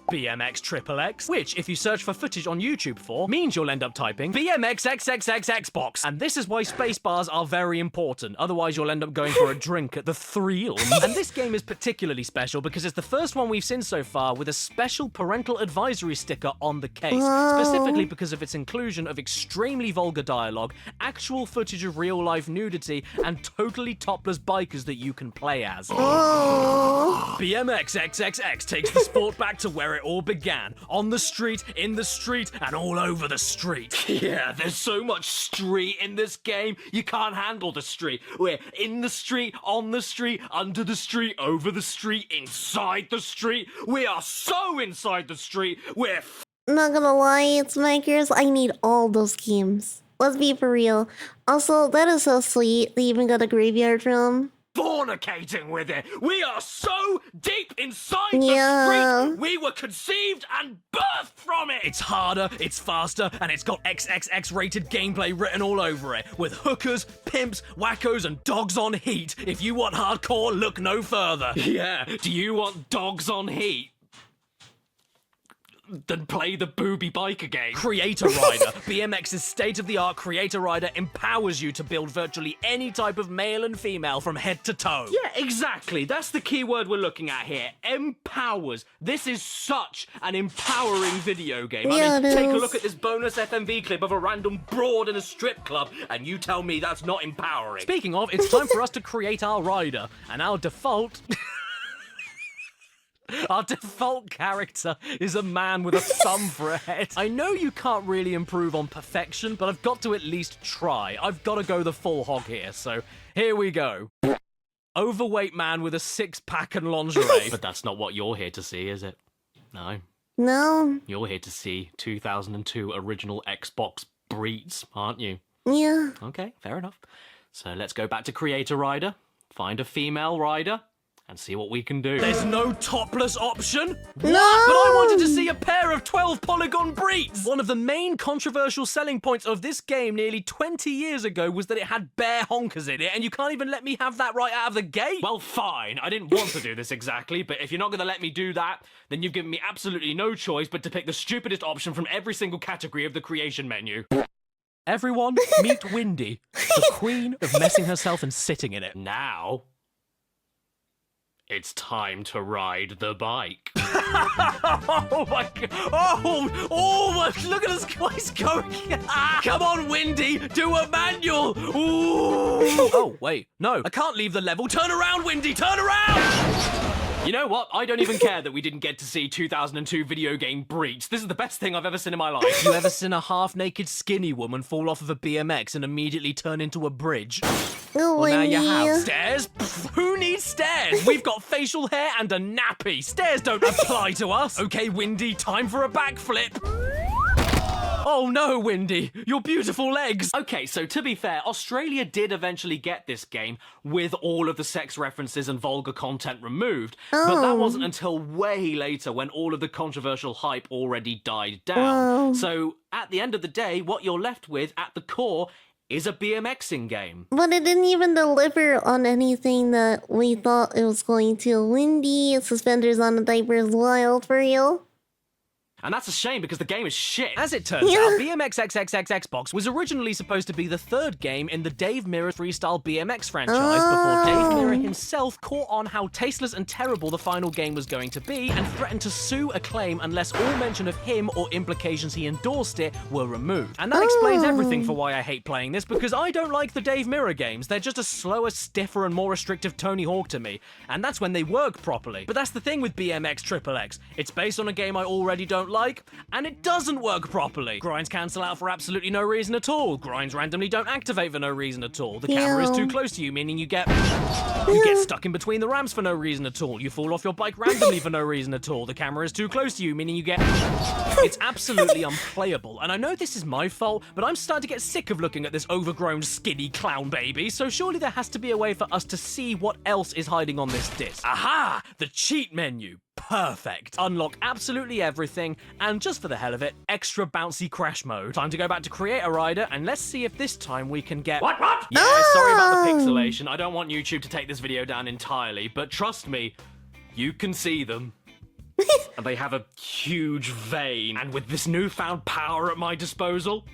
BMXXX, which, if you search for footage on YouTube for, means you'll end up typing BMXXXX Xbox. And this is why spacebars are very important, otherwise you'll end up going for a drink at the Thrill. And this game is particularly special because it's the first one we've seen so far with a special parental advisory sticker on the case, specifically because of its inclusion of extremely vulgar dialogue, actual footage of real-life nudity, and totally topless bikers that you can play as. BMXXXX takes the sport back to where it all began. On the street, in the street, and all over the street. Yeah, there's so much street in this game, you can't handle the street. We're in the street, on the street, under the street, over the street, inside the street. We are so inside the street, we're Not gonna lie, it's makers. I need all those games. Let's be for real. Also, that is so sweet. They even got a graveyard drum. fornicating with it. We are so deep inside the street. We were conceived and birthed from it. It's harder, it's faster, and it's got XXX rated gameplay written all over it. With hookers, pimps, wackos, and dogs on heat. If you want hardcore, look no further. Yeah, do you want dogs on heat? Then play the booby biker game. Creator Rider. BMX's state-of-the-art Creator Rider empowers you to build virtually any type of male and female from head to toe. Yeah, exactly. That's the key word we're looking at here. Empowers. This is such an empowering video game. I mean, take a look at this bonus FMV clip of a random broad in a strip club, and you tell me that's not empowering. Speaking of, it's time for us to create our rider, and our default... Our default character is a man with a thumb for a head. I know you can't really improve on perfection, but I've got to at least try. I've got to go the full hog here, so here we go. Overweight man with a six-pack and lingerie. But that's not what you're here to see, is it? No. No. You're here to see 2002 original Xbox breeds, aren't you? Yeah. Okay, fair enough. So let's go back to Creator Rider, find a female rider, and see what we can do. There's no topless option? What? No! But I wanted to see a pair of 12 polygon breeds! One of the main controversial selling points of this game nearly 20 years ago was that it had bare honkers in it, and you can't even let me have that right out of the gate? Well, fine. I didn't want to do this exactly, but if you're not going to let me do that, then you've given me absolutely no choice but to pick the stupidest option from every single category of the creation menu. Everyone, meet Windy, the queen of messing herself and sitting in it. Now... it's time to ride the bike. Oh my god. Oh my, look at us, guys going. Come on, Windy, do a manual. Ooh. Oh, wait, no, I can't leave the level. Turn around, Windy, turn around. You know what? I don't even care that we didn't get to see 2002 video game breeds. This is the best thing I've ever seen in my life. You ever seen a half-naked skinny woman fall off of a BMX and immediately turn into a bridge? Oh, well, now you have. Stairs? Pfft, who needs stairs? We've got facial hair and a nappy. Stairs don't apply to us. Okay, Windy, time for a backflip. Oh no, Windy, your beautiful legs! Okay, so to be fair, Australia did eventually get this game with all of the sex references and vulgar content removed, but that wasn't until way later when all of the controversial hype already died down. So at the end of the day, what you're left with at the core is a BMXing game. But it didn't even deliver on anything that we thought it was going to. Windy, suspenders on the diapers, wild for you. And that's a shame because the game is shit. As it turns out, BMXXXX Xbox was originally supposed to be the third game in the Dave Mirra freestyle BMX franchise before Dave Mirra himself caught on how tasteless and terrible the final game was going to be and threatened to sue Acclaim unless all mention of him or implications he endorsed it were removed. And that explains everything for why I hate playing this, because I don't like the Dave Mirra games. They're just a slower, stiffer, and more restrictive Tony Hawk to me. And that's when they work properly. But that's the thing with BMXXX. It's based on a game I already don't like, and it doesn't work properly. Grinds cancel out for absolutely no reason at all. Grinds randomly don't activate for no reason at all. The camera is too close to you, meaning you get stuck in between the ramps for no reason at all. You fall off your bike randomly for no reason at all. The camera is too close to you, meaning you get... It's absolutely unplayable, and I know this is my fault, but I'm starting to get sick of looking at this overgrown, skinny clown baby, so surely there has to be a way for us to see what else is hiding on this disc. Aha! The cheat menu. Perfect. Unlock absolutely everything, and just for the hell of it, extra bouncy crash mode. Time to go back to create a rider, and let's see if this time we can get... What? Yeah, sorry about the pixelation. I don't want YouTube to take this video down entirely, but trust me, you can see them. And they have a huge vein, and with this newfound power at my disposal,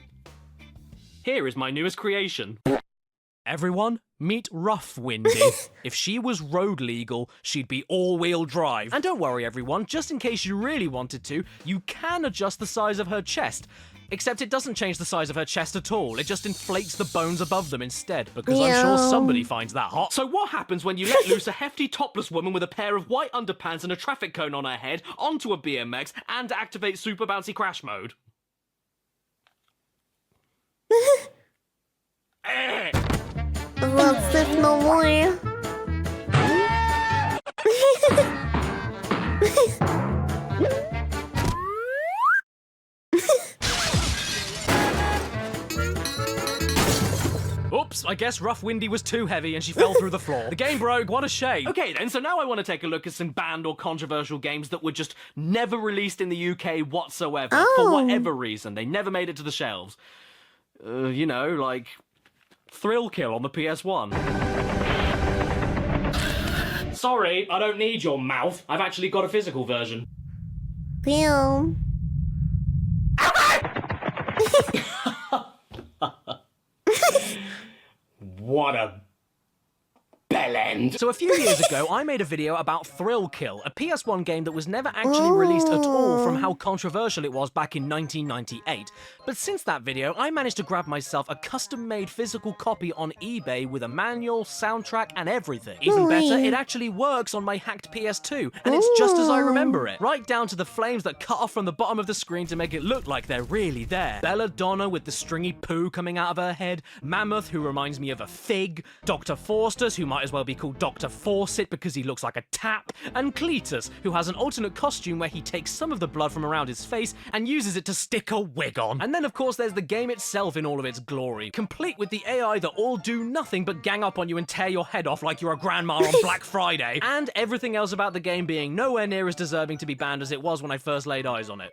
here is my newest creation. Everyone, meet Rough Windy. If she was road legal, she'd be all-wheel drive. And don't worry, everyone, just in case you really wanted to, you can adjust the size of her chest. Except it doesn't change the size of her chest at all. It just inflates the bones above them instead, because I'm sure somebody finds that hot. So what happens when you let loose a hefty topless woman with a pair of white underpants and a traffic cone on her head onto a BMX and activate super bouncy crash mode? Let's sip no more. Oops, I guess Rough Windy was too heavy and she fell through the floor. The game broke, what a shame. Okay then, so now I want to take a look at some banned or controversial games that were just never released in the UK whatsoever. For whatever reason, they never made it to the shelves. You know, like Thrill Kill on the PS1. Sorry, I don't need your mouth. I've actually got a physical version. Damn. What a bellend. So a few years ago, I made a video about Thrill Kill, a PS1 game that was never actually released at all from how controversial it was back in 1998. But since that video, I managed to grab myself a custom-made physical copy on eBay with a manual, soundtrack, and everything. Even better, it actually works on my hacked PS2, and it's just as I remember it. Right down to the flames that cut off from the bottom of the screen to make it look like they're really there. Belladonna with the stringy poo coming out of her head, Mammoth, who reminds me of a fig, Dr. Faustus, who might as well be called Dr. Faucet because he looks like a tap, and Cletus, who has an alternate costume where he takes some of the blood from around his face and uses it to stick a wig on. And then of course there's the game itself in all of its glory, complete with the AI that all do nothing but gang up on you and tear your head off like you're a grandma on Black Friday, and everything else about the game being nowhere near as deserving to be banned as it was when I first laid eyes on it.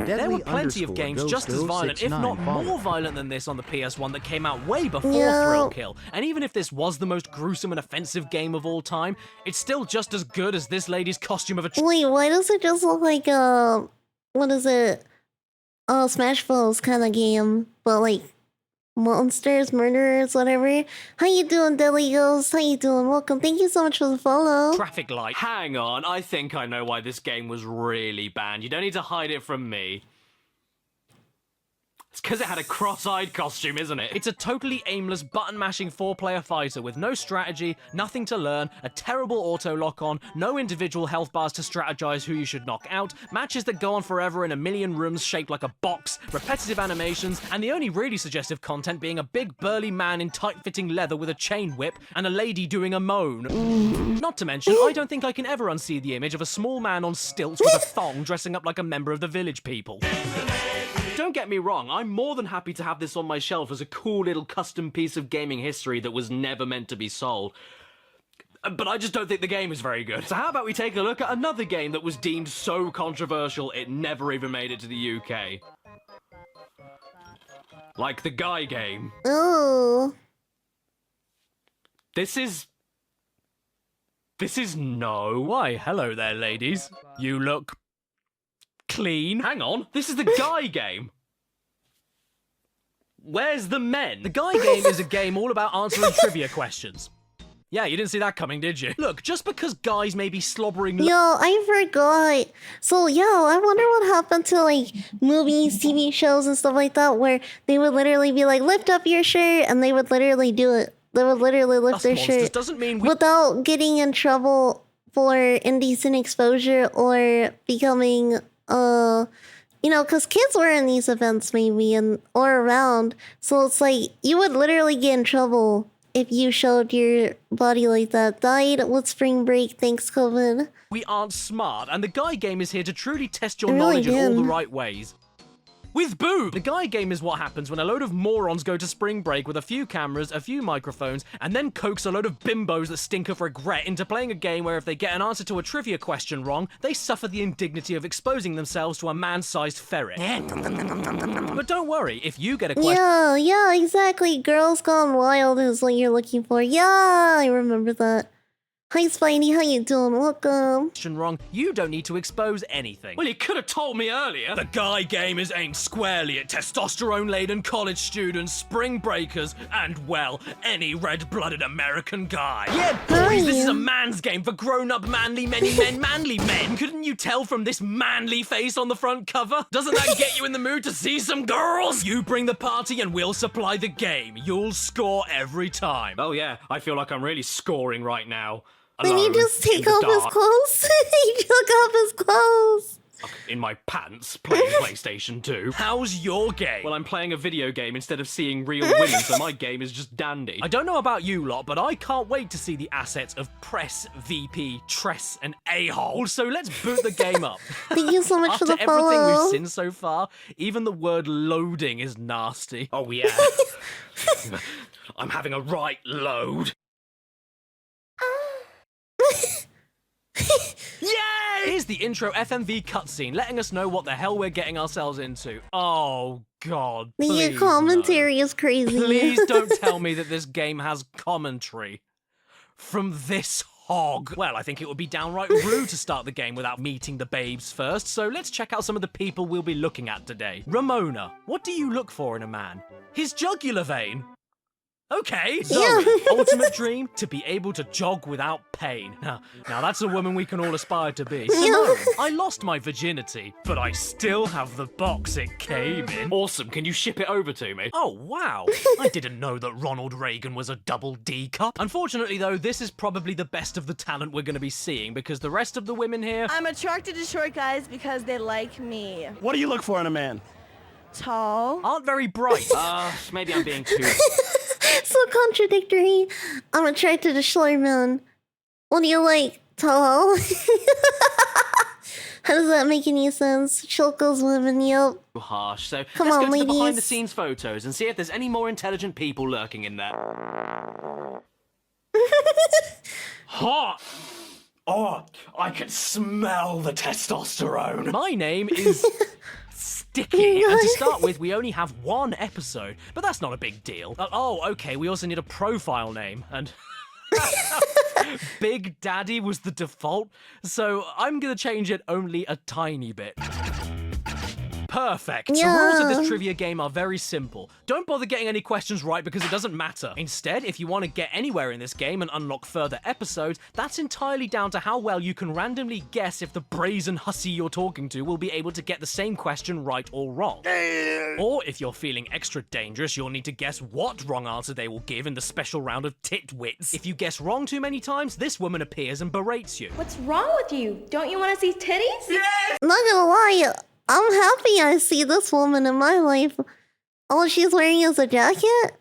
There were plenty of games just as violent, if not more violent than this on the PS1 that came out way before Thrill Kill. And even if this was the most gruesome and offensive game of all time, it's still just as good as this lady's costume of a... Wait, why does it just look like what is it? Smash Bros kind of game, but like monsters, murderers, whatever. How you doing, Deadly Ghost? How you doing? Welcome. Thank you so much for the follow. Traffic light. Hang on, I think I know why this game was really banned. You don't need to hide it from me. It's because it had a cross-eyed costume, isn't it? It's a totally aimless, button-mashing 4-player fighter with no strategy, nothing to learn, a terrible auto-lock-on, no individual health bars to strategize who you should knock out, matches that go on forever in a million rooms shaped like a box, repetitive animations, and the only really suggestive content being a big burly man in tight-fitting leather with a chain whip and a lady doing a moan. Not to mention, I don't think I can ever unsee the image of a small man on stilts with a thong dressing up like a member of the Village People. Don't get me wrong, I'm more than happy to have this on my shelf as a cool little custom piece of gaming history that was never meant to be sold. But I just don't think the game is very good. So how about we take a look at another game that was deemed so controversial it never even made it to the UK? Like the Guy game. Ooh. This is no. Why, hello there, ladies. You look clean. Hang on, this is the Guy game. Where's the men? The Guy game is a game all about answering trivia questions. Yeah, you didn't see that coming, did you? Look, just because guys may be slobbering... Yo, I forgot. So, yo, I wonder what happened to, like, movies, TV shows, and stuff like that, where they would literally be like, lift up your shirt, and they would literally do it. They would literally lift their shirt doesn't mean we... without getting in trouble for indecent exposure or becoming, you know, because kids were in these events maybe and or around. So it's like, you would literally get in trouble if you showed your body like that. Died with spring break, thanks COVID. We aren't smart, and the Guy game is here to truly test your It really knowledge in all the did. right ways. With boob! The Guy game is what happens when a load of morons go to spring break with a few cameras, a few microphones, and then coax a load of bimbos that stink of regret into playing a game where if they get an answer to a trivia question wrong, they suffer the indignity of exposing themselves to a man-sized ferret. But don't worry, if you get a question Yeah, exactly. Girls Gone Wild is what you're looking for. Yeah, I remember that. Hi, Spidey. How you doing? Welcome. wrong, you don't need to expose anything. Well, you could have told me earlier. The Guy game is aimed squarely at testosterone-laden college students, spring breakers, and, well, any red-blooded American guy. Yeah, boys, this is a man's game for grown-up manly manly men. Couldn't you tell from this manly face on the front cover? Doesn't that get you in the mood to see some girls? You bring the party and we'll supply the game. You'll score every time. Oh yeah, I feel like I'm really scoring right now. Then he just take off his clothes. He took off his clothes. In my pants, playing PlayStation 2. How's your game? Well, I'm playing a video game instead of seeing real women, so my game is just dandy. I don't know about you lot, but I can't wait to see the assets of Press, VP, Tress, and A-hole. So let's boot the game up. Thank you so much for the After everything follow. we've seen so far, even the word loading is nasty. Oh yeah. I'm having a right load. Yay! Here's the intro FMV cutscene, letting us know what the hell we're getting ourselves into. Oh, God. The Please, commentary no. is crazy. Please don't tell me that this game has commentary. From this hog. Well, I think it would be downright rude to start the game without meeting the babes first, so let's check out some of the people we'll be looking at today. Ramona, what do you look for in a man? His jugular vein? Okay. Zoe, ultimate dream, to be able to jog without pain. Now that's a woman we can all aspire to be. Simone, I lost my virginity, but I still have the box it came in. Awesome, can you ship it over to me? Oh, wow. I didn't know that Ronald Reagan was a double D cup. Unfortunately, though, this is probably the best of the talent we're going to be seeing, because the rest of the women here... I'm attracted to short guys because they like me. What do you look for in a man? Tall. aren't very bright. Maybe I'm being too... So contradictory. I'm attracted to short men. What do you like? Tall? How does that make any sense? Shoko's women, yep. harsh, so Come let's on, go to the ladies. behind-the-scenes photos and see if there's any more intelligent people lurking in there. Hot! Oh, I can smell the testosterone. My name is... Sticky, and to start with, we only have one episode, but that's not a big deal. Oh, okay, we also need a profile name, and... Big Daddy was the default, so I'm gonna change it only a tiny bit. Perfect. The Yeah. rules of this trivia game are very simple. Don't bother getting any questions right because it doesn't matter. Instead, if you want to get anywhere in this game and unlock further episodes, that's entirely down to how well you can randomly guess if the brazen hussy you're talking to will be able to get the same question right or wrong. Or if you're feeling extra dangerous, you'll need to guess what wrong answer they will give in the special round of titwits. If you guess wrong too many times, this woman appears and berates you. What's wrong with you? Don't you want to see titties? Yes! Not gonna lie, I'm happy I see this woman in my life. All she's wearing is a jacket?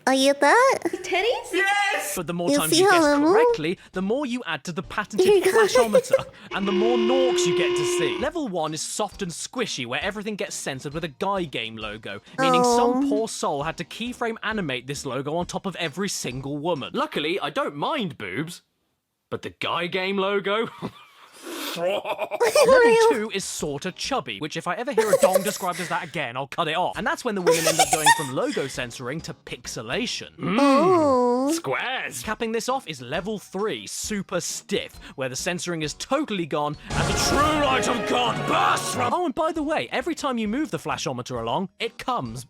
I get that? Titties? Yes! But the more You times see you how guess they move? correctly, the more you add to the patented flashometer, and the more norks you get to see. Level 1 is soft and squishy, where everything gets censored with a guy game logo, meaning some poor soul had to keyframe animate this logo on top of every single woman. Luckily, I don't mind boobs, but the guy game logo? Level 2 is sorta chubby, which if I ever hear a dong described as that again, I'll cut it off. And that's when the women end up going from logo censoring to pixelation. Oh. Squares! Capping this off is level 3, super stiff, where the censoring is totally gone and the true light of God bursts from... Oh, and by the way, every time you move the flashometer along, it comes.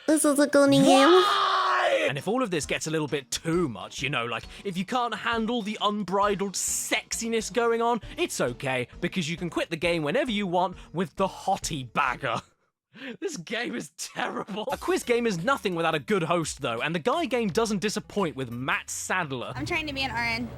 This is a good game. And if all of this gets a little bit too much, you know, like if you can't handle the unbridled sexiness going on, it's okay, because you can quit the game whenever you want with the hottie bagger. This game is terrible. A quiz game is nothing without a good host, though, and the guy game doesn't disappoint with Matt Sadler. I'm trying to be an RN.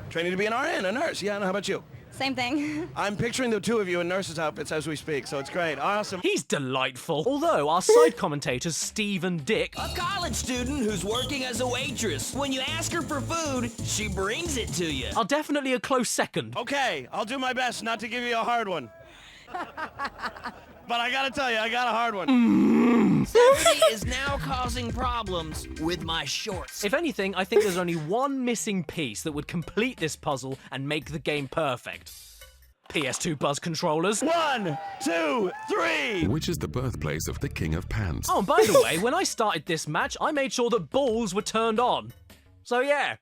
Training to be an RN, a nurse. Yeah, and how about you? Same thing. I'm picturing the two of you in nurses' outfits as we speak, so it's great. Awesome. He's delightful. Although our side commentators, Steve and Dick, a college student who's working as a waitress. When you ask her for food, she brings it to you. are definitely a close second. Okay, I'll do my best not to give you a hard one. But I gotta tell you, I got a hard one. Somebody is now causing problems with my shorts. If anything, I think there's only one missing piece that would complete this puzzle and make the game perfect. PS2 buzz controllers. 1, 2, 3. Which is the birthplace of the King of Pants? Oh, and by the way, when I started this match, I made sure that balls were turned on. So yeah.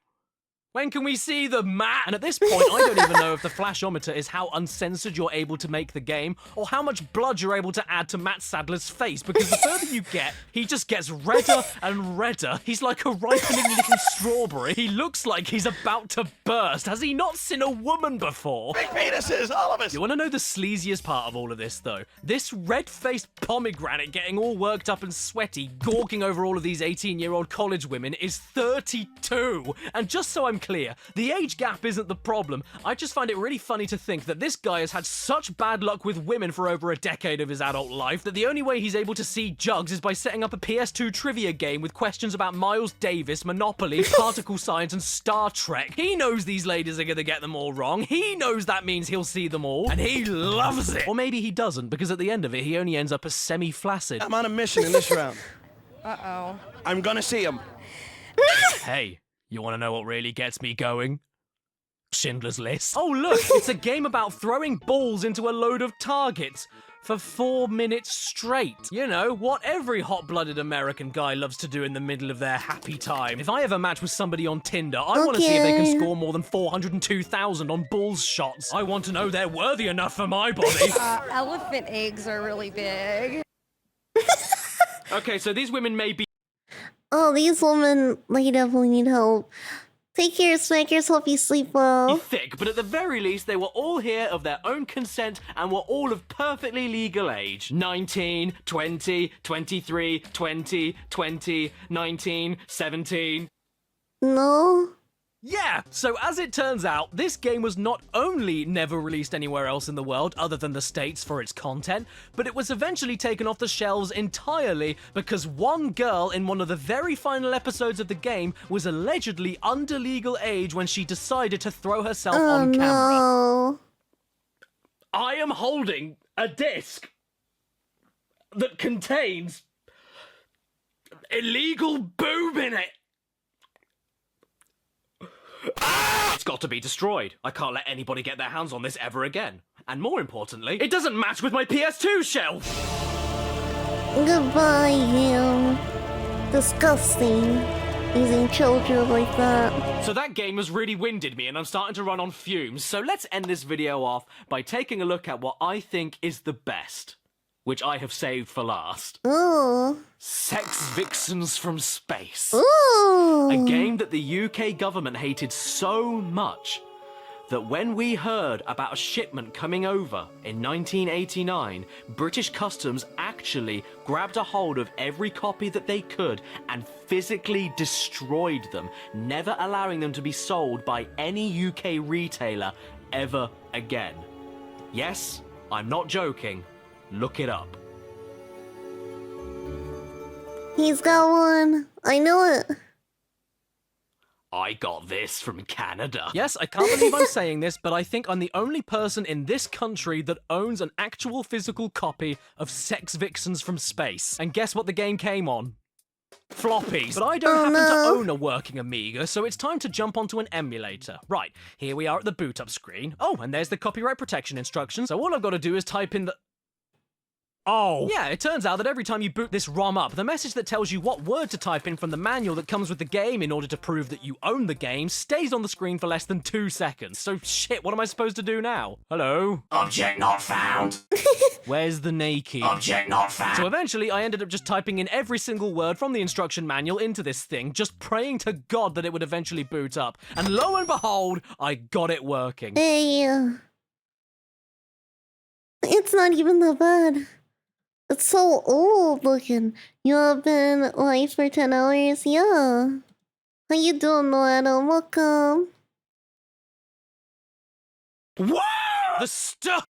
When can we see the mat? And at this point, I don't even know if the flashometer is how uncensored you're able to make the game, or how much blood you're able to add to Matt Sadler's face, because the further you get, he just gets redder and redder. He's like a ripening little strawberry. He looks like he's about to burst. Has he not seen a woman before? Big penises, all of us. You want to know the sleaziest part of all of this, though? This red-faced pomegranate getting all worked up and sweaty, gawking over all of these 18-year-old college women is 32. And just so I'm clear, the age gap isn't the problem. I just find it really funny to think that this guy has had such bad luck with women for over a decade of his adult life that the only way he's able to see jugs is by setting up a PS2 trivia game with questions about Miles Davis, Monopoly, particle science, and Star Trek. He knows these ladies are gonna get them all wrong. He knows that means he'll see them all, and he loves it. Or maybe he doesn't, because at the end of it, he only ends up as semi-flaccid. I'm on a mission in this round. Uh-oh. I'm gonna see him. Hey. You want to know what really gets me going? Schindler's List. Oh, look, it's a game about throwing balls into a load of targets for 4 minutes straight. You know, what every hot-blooded American guy loves to do in the middle of their happy time. If I ever match with somebody on Tinder, I want to see if they can score more than 402,000 on balls shots. I want to know they're worthy enough for my body. Elephant eggs are really big. Okay, so these women may be... Oh, these women, they definitely need help. Take care, Smackers. Hope you sleep well. thick, but at the very least, they were all here of their own consent and were all of perfectly legal age. 19, 20, 23, 20, 20, 19, 17. No? Yeah, so as it turns out, this game was not only never released anywhere else in the world other than the States for its content, but it was eventually taken off the shelves entirely because one girl in one of the very final episodes of the game was allegedly under legal age when she decided to throw herself on camera. No. I am holding a disc that contains illegal boob in it. Ah! It's got to be destroyed. I can't let anybody get their hands on this ever again. And more importantly, it doesn't match with my PS2 shelf! Goodbye, him. Disgusting. using children like that. So that game has really winded me and I'm starting to run on fumes. So let's end this video off by taking a look at what I think is the best, which I have saved for last. Ooh. Sex Vixens from Space. Ooh. A game that the UK government hated so much that when we heard about a shipment coming over in 1989, British Customs actually grabbed a hold of every copy that they could and physically destroyed them, never allowing them to be sold by any UK retailer ever again. Yes, I'm not joking. Look it up. He's got one. I know it. I got this from Canada. Yes, I can't believe I'm saying this, but I think I'm the only person in this country that owns an actual physical copy of Sex Vixens from Space. And guess what the game came on? Floppies. But I don't happen to own a working Amiga, so it's time to jump onto an emulator. Right, here we are at the boot up screen. Oh, and there's the copyright protection instructions. So all I've got to do is type in the... Oh. Yeah, it turns out that every time you boot this ROM up, the message that tells you what word to type in from the manual that comes with the game in order to prove that you own the game stays on the screen for less than 2 seconds. So shit, what am I supposed to do now? Hello? Object not found. Where's the naked? Object not found. So eventually I ended up just typing in every single word from the instruction manual into this thing, just praying to God that it would eventually boot up. And lo and behold, I got it working. Hey. It's not even that bad. It's so old looking. You have been live for 10 hours? Yeah. How you doing, Adam? Welcome. Whoa! The stuff!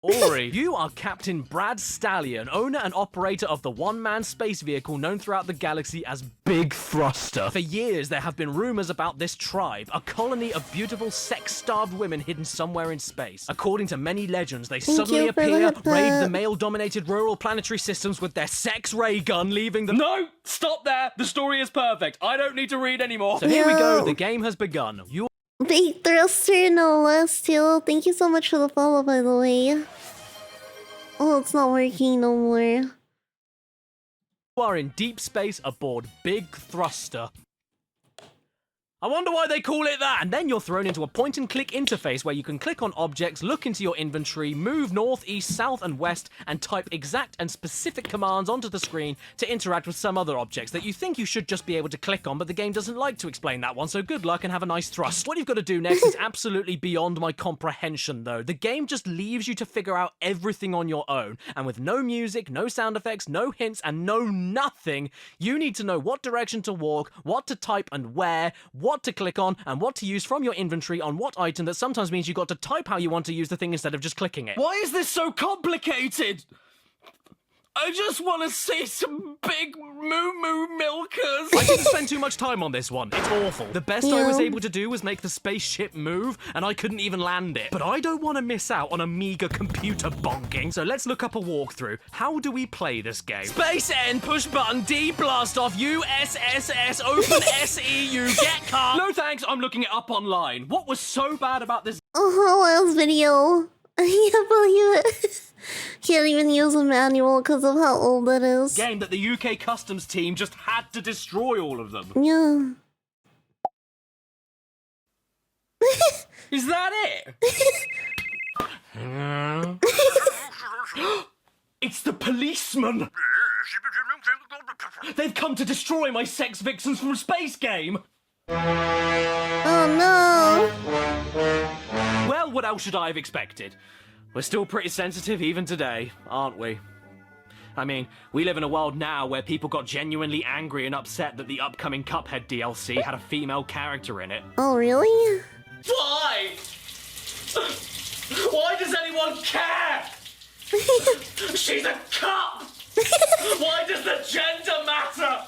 Ori, you are Captain Brad Stallion, owner and operator of the one-man space vehicle known throughout the galaxy as Big Thruster. For years, there have been rumors about this tribe, a colony of beautiful, sex-starved women hidden somewhere in space. According to many legends, they suddenly appear, raid the male-dominated rural planetary systems with their sex ray gun, leaving them— No! Stop there! The story is perfect. I don't need to read anymore. So here we go. The game has begun. You Big Thruster, no less, too. Thank you so much for the follow, by the way. Oh, it's not working no more. are in deep space aboard Big Thruster. I wonder why they call it that! And then you're thrown into a point-and-click interface where you can click on objects, look into your inventory, move north, east, south, and west, and type exact and specific commands onto the screen to interact with some other objects that you think you should just be able to click on, but the game doesn't like to explain that one, so good luck and have a nice thrust. What you've got to do next is absolutely beyond my comprehension, though. The game just leaves you to figure out everything on your own, and with no music, no sound effects, no hints, and no nothing, you need to know what direction to walk, what to type and where, what to click on, and what to use from your inventory on what item. That sometimes means you got to type how you want to use the thing instead of just clicking it. Why is this so complicated? I just want to see some big moo-moo milkers. I didn't spend too much time on this one. It's awful. The best I was able to do was make the spaceship move, and I couldn't even land it. But I don't want to miss out on Amiga computer bonking, so let's look up a walkthrough. How do we play this game? Space N, push button, D, blast off, U, S, S, S, open, S, E, U, get car. No thanks, I'm looking it up online. What was so bad about this? Oh, last video. I can't believe it. Can't even use a manual because of how old it is. Game that the UK customs team just had to destroy all of them. Yeah. Is that it? It's the policeman! They've come to destroy my Sex Vixens from Space game! Oh no! Well, what else should I have expected? We're still pretty sensitive even today, aren't we? I mean, we live in a world now where people got genuinely angry and upset that the upcoming Cuphead DLC had a female character in it. Oh, really? Why? Why does anyone care? She's a cup! Why does the gender matter?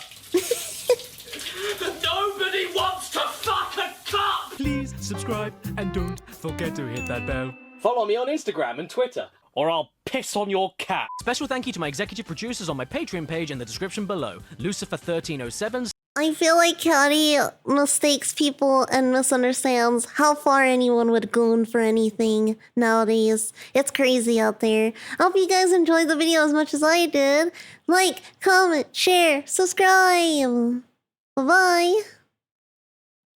Nobody wants to fuck a cup! Please subscribe and don't forget to hit that bell. Follow me on Instagram and Twitter, or I'll piss on your cat. Special thank you to my executive producers on my Patreon page in the description below. Lucifer1307. I feel like Caddy mistakes people and misunderstands how far anyone would goon for anything nowadays. It's crazy out there. I hope you guys enjoyed the video as much as I did. Like, comment, share, subscribe. Bye-bye.